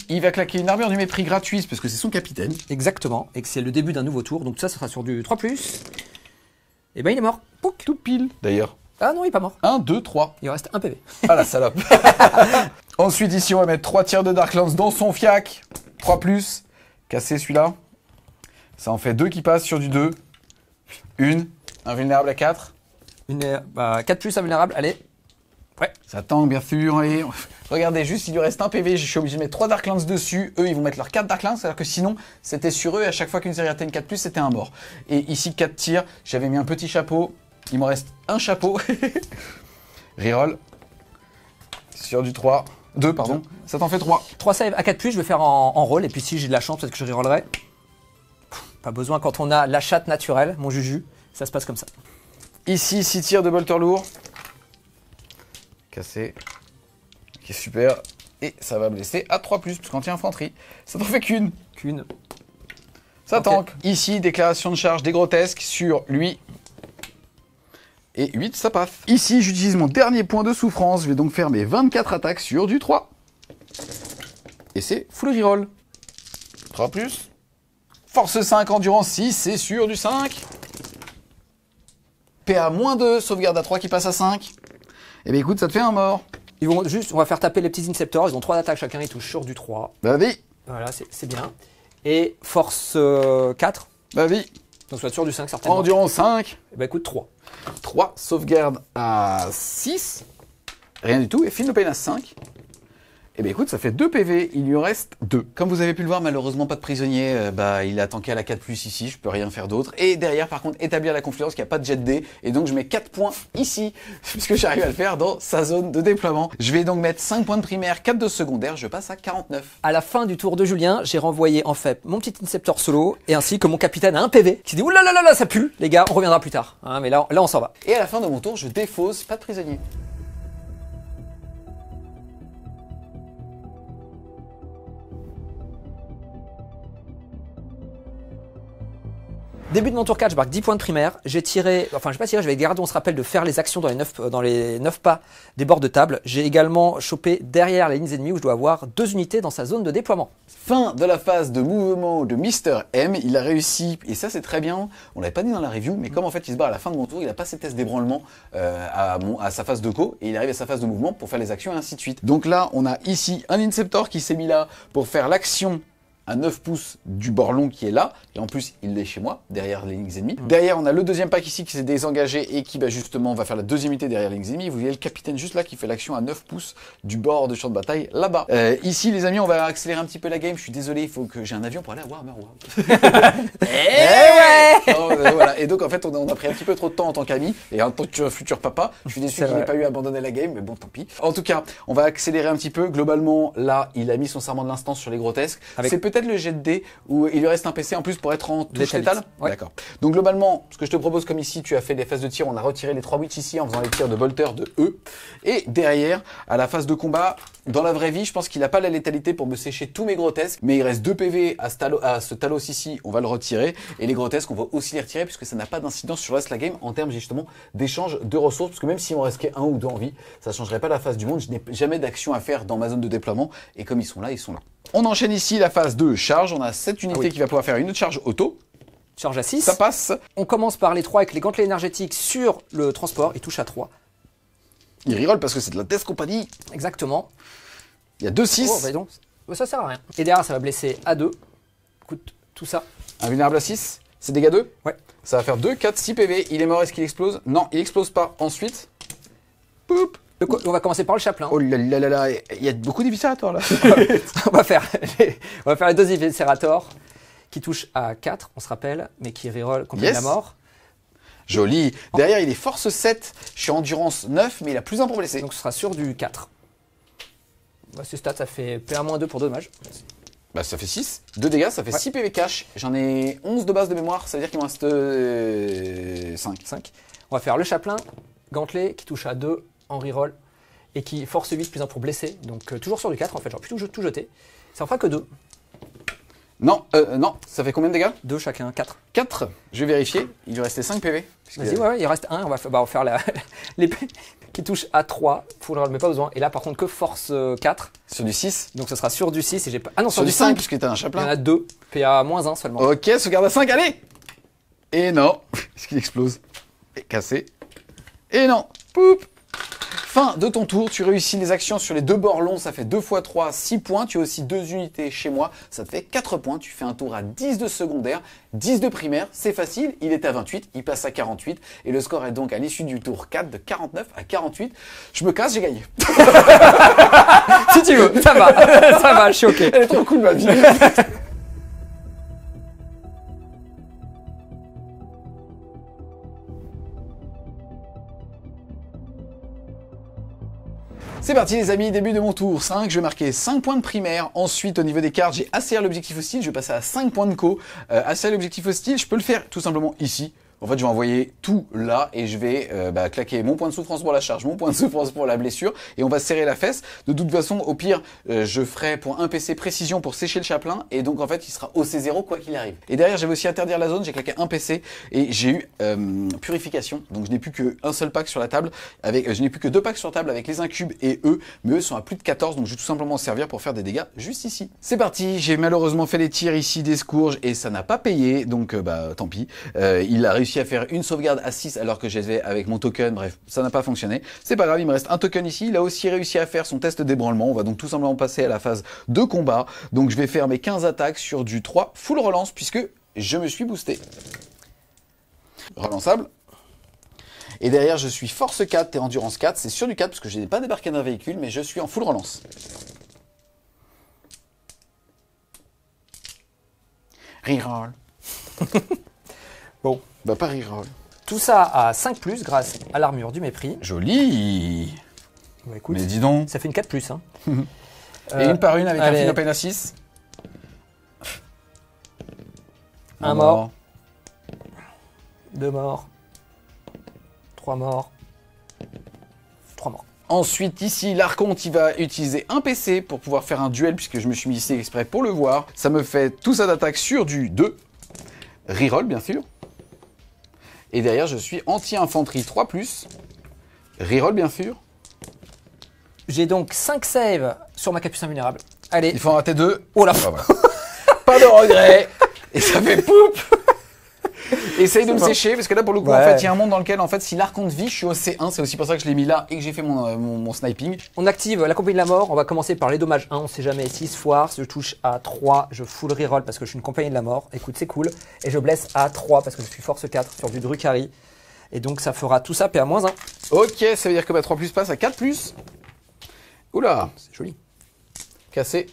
Il va claquer une armure du mépris gratuite parce que c'est son capitaine. Exactement, et que c'est le début d'un nouveau tour, donc ça sera sur du 3+. Et ben il est mort. Pouc. Tout pile, d'ailleurs. Ah non, il est pas mort. 1, 2, 3. Il reste un PV. Ah la salope. Ensuite, ici, on va mettre 3 tirs de Darklands dans son fiac. 3+. Casser celui-là. Ça en fait 2 qui passent sur du 2. Une. Invulnérable à 4. 4+ invulnérable, allez. Ouais. Ça tangue, bien sûr. Allez. Regardez, juste, il lui reste un PV. Je suis obligé de mettre 3 Darklands dessus. Eux, ils vont mettre leurs 4 Darklands. C'est-à-dire que sinon, c'était sur eux. Et à chaque fois qu'une série atteigne 4+, c'était un mort. Et ici, 4 tirs. J'avais mis un petit chapeau. Il me reste un chapeau. Reroll. Sur du 3. 2, pardon. Ça t'en fait 3. 3 saves à 4+, je vais faire en roll, et puis si j'ai de la chance, peut-être que je rerollerai. Pas besoin quand on a la chatte naturelle, mon juju. Ça se passe comme ça. Ici, 6 tirs de bolter lourd. Cassé. Ok, super. Et ça va blesser à 3+, parce qu'anti infanterie. Ça t'en fait qu'une. Qu'une. Ça Ok. tank. Ici, déclaration de charge des grotesques sur lui. Et 8, ça passe. Ici, j'utilise mon dernier point de souffrance. Je vais donc faire mes 24 attaques sur du 3. Et c'est full reroll. 3 plus. Force 5, endurance 6, c'est sur du 5. PA-2, sauvegarde à 3 qui passe à 5. Et bien écoute, ça te fait un mort. Ils vont juste, on va faire taper les petits Inceptors, ils ont 3 attaques chacun, ils touchent sur du 3. Vas-y. Voilà, c'est bien. Et force 4, Vas-y. donc ça va être sur du 5 certainement. Endurance 5. Et bah écoute, 3. 3, sauvegarde à 6. Rien du tout, et Feel No Pain à 5. Et bien écoute, ça fait 2 PV, il lui en reste 2. Comme vous avez pu le voir, malheureusement pas de prisonnier, il a tanké à la 4+, ici, je peux rien faire d'autre. Et derrière, par contre, établir la confluence, qu'il n'y a pas de jet de dés, et donc je mets 4 points ici, puisque j'arrive à le faire dans sa zone de déploiement. Je vais donc mettre 5 points de primaire, 4 de secondaire, je passe à 49. À la fin du tour de Julien, j'ai renvoyé en fait mon petit Inceptor solo, et ainsi que mon capitaine a un PV, qui dit oulalalala, ça pue, les gars, on reviendra plus tard. Hein, mais là on s'en va. Et à la fin de mon tour, je défausse, pas de prisonnier. Début de mon tour 4, je marque 10 points de primaire. J'ai tiré, enfin, je vais pas tirer, je vais garder, on se rappelle de faire les actions dans les 9 pas des bords de table. J'ai également chopé derrière les lignes ennemies où je dois avoir 2 unités dans sa zone de déploiement. Fin de la phase de mouvement de Mr. M. Il a réussi, et ça c'est très bien, on l'avait pas dit dans la review, mais comme en fait il se barre à la fin de mon tour, il a pas ses tests d'ébranlement à sa phase de co, et il arrive à sa phase de mouvement pour faire les actions et ainsi de suite. Donc là, on a ici un Inceptor qui s'est mis là pour faire l'action à 9 pouces du bord long qui est là, et en plus il est chez moi, derrière les lignes ennemies. Derrière on a le deuxième pack ici qui s'est désengagé et qui justement va faire la deuxième unité derrière les lignes ennemies. Vous voyez le capitaine juste là qui fait l'action à 9 pouces du bord de champ de bataille là-bas. Ici les amis, on va accélérer un petit peu la game, je suis désolé, il faut que j'ai un avion pour aller à Warhammer World. Voilà. Et donc en fait on a pris un petit peu trop de temps en tant qu'ami et en tant que futur papa. Je suis déçu qu'il n'ait pas eu à abandonner la game, mais bon tant pis. En tout cas, on va accélérer un petit peu. Globalement, là, il a mis son serment de l'instant sur les grotesques. C'est peut-être le jet de dés où il lui reste un PC en plus pour être en touche létale. Ouais. D'accord. Donc globalement, ce que je te propose, comme ici, tu as fait des phases de tir, on a retiré les 3 witch ici en faisant les tirs de bolter de E. Et derrière, à la phase de combat, dans la vraie vie, je pense qu'il n'a pas la létalité pour me sécher tous mes grotesques, mais il reste 2 PV à ce Talos ici, on va le retirer. Et les grotesques, on va aussi les retirer puisque ça n'a pas d'incidence sur le reste de la game en termes justement d'échange de ressources. Parce que même si on restait 1 ou 2 en vie, ça ne changerait pas la phase du monde. Je n'ai jamais d'action à faire dans ma zone de déploiement. Et comme ils sont là, ils sont là. On enchaîne ici la phase de charge. On a cette unité qui va pouvoir faire une autre charge auto. Charge à 6. Ça passe. On commence par les 3 avec les gantelets énergétiques sur le transport. Il touche à 3. Il reroll parce que c'est de la Death Company. Exactement. Il y a 2-6. Oh, bah donc, ça sert à rien. Et derrière, ça va blesser à 2. Écoute, tout ça. Invulnérable à 6. C'est dégâts 2. Ouais. Ça va faire 2, 4, 6 PV. Il est mort, est-ce qu'il explose? Non, il explose pas. Ensuite, poup. On va commencer par le chaplain. Oh là là là là, il y a beaucoup d'éviscérateurs là. on va faire les 2 éviscérators qui touchent à 4, on se rappelle, mais qui reroll complètement la mort. Joli. Derrière, il est force 7. Je suis endurance 9, mais il a plus 1 pour blesser. Donc ce sera sur du 4. Bah, ce stat, ça fait PA-2 pour 2 dommages. Bah, ça fait 6. 2 dégâts, ça fait 6 PV cash. J'en ai 11 de base de mémoire, ça veut dire qu'il me reste 5. On va faire le chaplain, gantelet, qui touche à 2 en reroll et qui force 8 plus 1 pour blesser. Donc toujours sur du 4 en fait, j'aurais pu tout jeter. Ça en fera que 2. Non, non, ça fait combien de dégâts? 2 chacun, 4. 4, je vais vérifier. Il lui restait 5 PV. Vas-y, ouais, il reste 1. On va faire l'épée qui touche à 3. Faut le mais pas besoin. Et là, par contre, que force 4. Sur du 6. Donc, ce sera sur du 6. Et j'ai pas... Ah non, sur du 5, puisque t'as un il y chaplain. en a 2. PA-1 seulement. Ok, sauvegarde à 5, allez. Et non. Est-ce qu'il explose? Et cassé. Et non. Poup. Fin de ton tour, tu réussis les actions sur les 2 bords longs, ça fait 2 x 3, 6 points. Tu as aussi 2 unités chez moi, ça te fait 4 points. Tu fais un tour à 10 de secondaire, 10 de primaire, c'est facile. Il est à 28, il passe à 48. Et le score est donc à l'issue du tour 4 de 49 à 48. Je me casse, j'ai gagné. Si tu veux, ça va, je suis ok. Elle est trop cool ma vie. C'est parti les amis, début de mon tour 5, je vais marquer 5 points de primaire, ensuite au niveau des cartes j'ai ACR l'objectif hostile, je vais passer à 5 points de co, ACR l'objectif hostile, je peux le faire tout simplement ici, En fait, je vais envoyer tout là et je vais claquer mon point de souffrance pour la charge, mon point de souffrance pour la blessure et on va serrer la fesse. De toute façon, au pire, je ferai pour un PC précision pour sécher le chaplain et donc en fait, il sera OC0 quoi qu'il arrive. Et derrière, j'avais aussi interdire la zone, j'ai claqué un PC et j'ai eu purification. Donc je n'ai plus qu'un seul pack sur la table, je n'ai plus que 2 packs sur la table avec les incubes et eux, mais eux sont à plus de 14, donc je vais tout simplement servir pour faire des dégâts juste ici. C'est parti, j'ai malheureusement fait les tirs ici des scourges et ça n'a pas payé, donc tant pis. Il a réussi à faire une sauvegarde à 6 alors que j'avais avec mon token, bref, ça n'a pas fonctionné. C'est pas grave, il me reste un token ici. Il a aussi réussi à faire son test d'ébranlement. On va donc tout simplement passer à la phase de combat. Donc je vais faire mes 15 attaques sur du 3 full relance puisque je me suis boosté. Relançable. Et derrière, je suis force 4 et endurance 4. C'est sur du 4 parce que je n'ai pas débarqué d'un véhicule, mais je suis en full relance. Reroll. Bon. Bah pas reroll. Tout ça à 5+, grâce à l'armure du mépris. Joli. Bah, écoute, mais dis donc. ça fait une 4+. Hein. Et une par une avec allez. un Philopène à 6. Un mort. 2 morts. 3 morts. 3 morts. Ensuite, ici, l'archonte, il va utiliser un PC pour pouvoir faire un duel, puisque je me suis mis ici exprès pour le voir. Ça me fait tout ça d'attaque sur du 2. Reroll, bien sûr. Et derrière, je suis anti-infanterie 3+. Reroll, bien sûr. J'ai donc 5 saves sur ma capucin vulnérable. Allez. Il faut en rater 2. Oh là. Voilà. Pas de regret. Et ça fait poup. Essaye de me sécher, parce que là, pour le coup, en fait, il y a un monde dans lequel, en fait, si l'archonte vit, je suis au C1. C'est aussi pour ça que je l'ai mis là et que j'ai fait mon sniping. On active la compagnie de la mort. On va commencer par les dommages 1. On sait jamais. 6 foires. Je touche à 3. Je full reroll parce que je suis une compagnie de la mort. Écoute, c'est cool. Et je blesse à 3 parce que je suis force 4 sur du Drukhari. Et donc, ça fera tout ça PA-1. Ok, ça veut dire que 3+ passe à 4+. Oula, C'est joli. Cassé.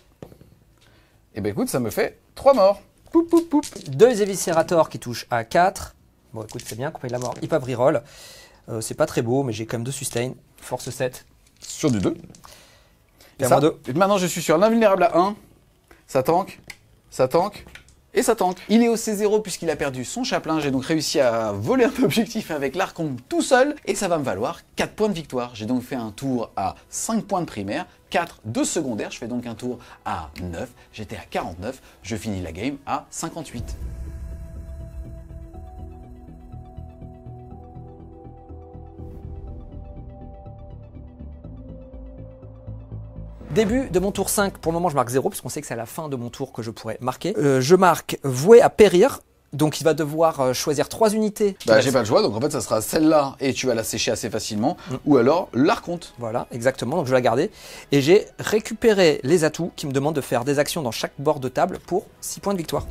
Et ben écoute, ça me fait 3 morts. Poup, poup, poup. 2 éviscérateurs qui touchent à 4. Bon, écoute, c'est bien. Compagnie de la mort. Ils peuvent reroll. C'est pas très beau, mais j'ai quand même 2 sustain. Force 7. Sur du 2. PA-2. Et maintenant, je suis sur l'invulnérable à 1. Ça tank. Ça tank. Et ça tank. Il est au C0 puisqu'il a perdu son chaplain. J'ai donc réussi à voler un objectif avec l'archonte tout seul. Et ça va me valoir 4 points de victoire. J'ai donc fait un tour à 5 points de primaire, 4 de secondaire. Je fais donc un tour à 9. J'étais à 49. Je finis la game à 58. Début de mon tour 5, pour le moment je marque 0 puisqu'on sait que c'est à la fin de mon tour que je pourrais marquer. Je marque voué à périr, donc il va devoir choisir 3 unités. Bah j'ai pas le choix, donc en fait ça sera celle-là et tu vas la sécher assez facilement, ou alors l'archonte. Voilà, exactement, donc je vais la garder. Et j'ai récupéré les atouts qui me demandent de faire des actions dans chaque bord de table pour 6 points de victoire.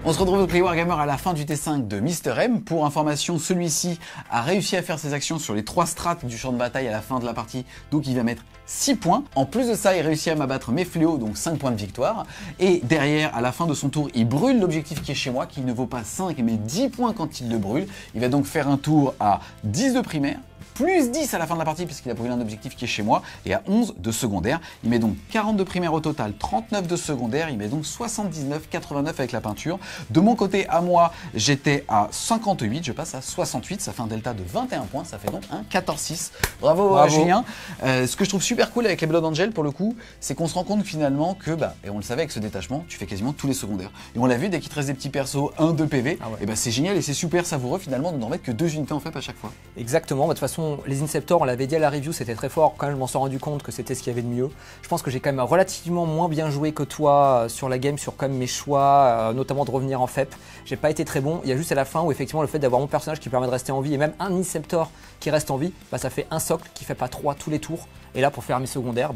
On se retrouve au Play Wargammer à la fin du T5 de Mister M. Pour information, celui-ci a réussi à faire ses actions sur les 3 strates du champ de bataille à la fin de la partie, donc il va mettre 6 points. En plus de ça, il réussit à m'abattre mes fléaux, donc 5 points de victoire. Et derrière, à la fin de son tour, il brûle l'objectif qui est chez moi, qui ne vaut pas 5 mais 10 points quand il le brûle. Il va donc faire un tour à 10 de primaire, plus 10 à la fin de la partie puisqu'il a brûlé un objectif qui est chez moi, et à 11 de secondaire. Il met donc 40 de primaire au total, 39 de secondaire, il met donc 79, 89 avec la peinture. De mon côté, à moi, j'étais à 58, je passe à 68, ça fait un delta de 21 points, ça fait donc un 14-6. Bravo à Julien. Ce que je trouve super cool avec les Blood Angels pour le coup, c'est qu'on se rend compte finalement que, et on le savait avec ce détachement, tu fais quasiment tous les secondaires. Et on l'a vu, dès qu'il te reste des petits persos, 1-2 PV, et c'est génial et c'est super savoureux finalement de n'en mettre que 2 unités en fait à chaque fois. Exactement, de toute façon, les Inceptors, on l'avait dit à la review, c'était très fort. Quand même, je m'en suis rendu compte que c'était ce qu'il y avait de mieux. Je pense que j'ai quand même relativement moins bien joué que toi sur la game, sur quand même mes choix, notamment de revenir en FEP. J'ai pas été très bon. Il y a juste à la fin où effectivement le fait d'avoir mon personnage qui permet de rester en vie et même un Inceptor qui reste en vie, ça fait un socle qui fait pas 3 tous les tours. Et là, pour faire mes secondaires,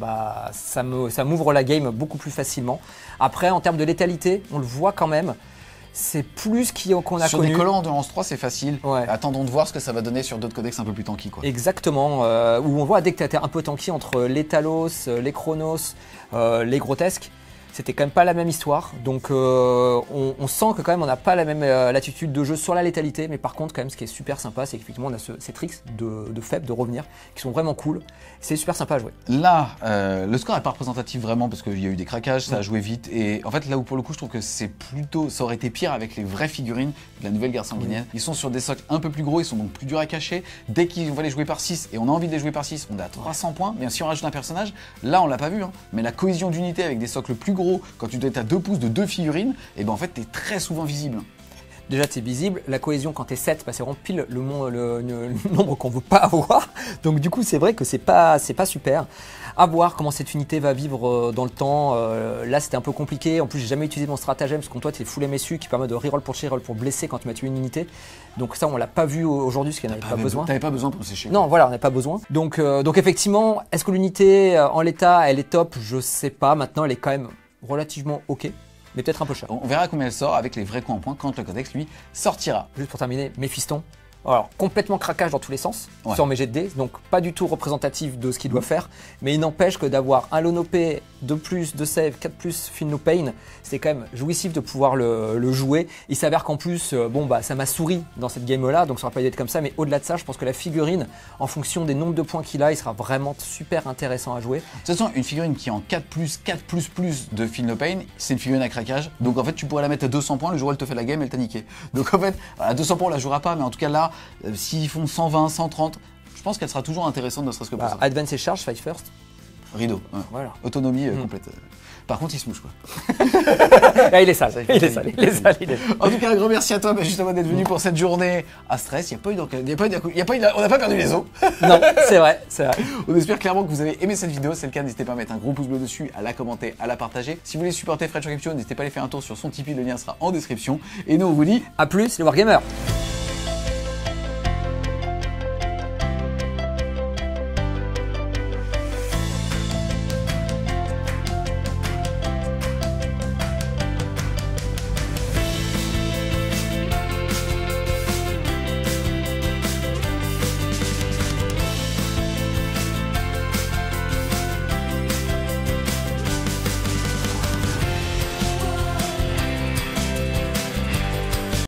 ça m'ouvre la game beaucoup plus facilement. Après, en termes de létalité, on le voit quand même. C'est plus qu'on a sur connu. Sur des collants en endurance 3, c'est facile. Ouais. Attendons de voir ce que ça va donner sur d'autres codex un peu plus tanky, quoi. Exactement. Où on voit dès que tu as été un peu tanky entre les Talos, les Chronos, les Grotesques. c'était quand même pas la même histoire. Donc on sent que quand même on n'a pas la même latitude de jeu sur la létalité. Mais par contre, quand même, ce qui est super sympa, c'est qu'effectivement on a ces tricks de faible, de revenir, qui sont vraiment cool. C'est super sympa à jouer. Là, le score n'est pas représentatif vraiment parce qu'il y a eu des craquages, ça a joué vite. Et en fait, là où pour le coup, je trouve que c'est plutôt, ça aurait été pire avec les vraies figurines de la nouvelle guerre sanguinienne. Ils sont sur des socles un peu plus gros, ils sont donc plus durs à cacher. Dès qu'on va les jouer par 6 et on a envie de les jouer par 6, on est à 300 points. Mais si on rajoute un personnage, là on l'a pas vu. Hein. Mais la cohésion d'unité avec des socles plus gros, quand tu dois être à 2 pouces de 2 figurines, et ben en fait, t'es très souvent visible. Déjà, c'est visible. La cohésion, quand t'es 7, bah, c'est vraiment pile le nombre qu'on veut pas avoir. Donc, du coup, c'est vrai que c'est pas super. À voir comment cette unité va vivre dans le temps. Là, c'était un peu compliqué. En plus, j'ai jamais utilisé mon stratagème parce que toi, tu es full MSU qui permet de reroll pour reroll pour blesser quand tu m'as tué une unité. Donc, ça, on l'a pas vu aujourd'hui parce qu'il n'y en avait pas besoin. T'avais pas besoin pour sécher. Non, voilà, on n'a pas besoin. Donc effectivement, est-ce que l'unité en l'état, elle est top? Je sais pas. Maintenant, elle est quand même relativement ok. Mais peut-être un peu cher. On verra combien elle sort avec les vrais coups en point quand le codex lui sortira. Juste pour terminer, Méphiston. Alors, complètement craquage dans tous les sens sur mes jets de dés, donc pas du tout représentatif de ce qu'il doit faire, mais il n'empêche que d'avoir un Lonopé, 2+, de save, 4+, Feel No Pain, c'est quand même jouissif de pouvoir le jouer. Il s'avère qu'en plus, bon bah ça m'a souri dans cette game-là, donc ça aurait pas dû être comme ça, mais au-delà de ça, je pense que la figurine, en fonction des nombres de points qu'il a, il sera vraiment super intéressant à jouer. De toute façon, une figurine qui est en 4+, de Feel No Pain, c'est une figurine à craquage, donc en fait tu pourrais la mettre à 200 points, le jour où elle te fait la game, elle t'a niqué. Donc en fait, à 200 points on la jouera pas, mais en tout cas là, s'ils font 120, 130, je pense qu'elle sera toujours intéressante, ne serait-ce que pour ça. Advance et charge, fight first. Rideau, ouais. Voilà. Autonomie complète. Par contre, il se mouche quoi. Ah, il est sale, il est sale. En tout cas, un grand merci à toi justement d'être venu pour cette journée à stress. On n'a pas perdu les os. Non, c'est vrai. On espère clairement que vous avez aimé cette vidéo. Si c'est le cas, n'hésitez pas à mettre un gros pouce bleu dessus, à la commenter, à la partager. Si vous voulez supporter Fred Crypto, n'hésitez pas à aller faire un tour sur son Tipeee, le lien sera en description. Et nous, on vous dit à plus, les Wargamers.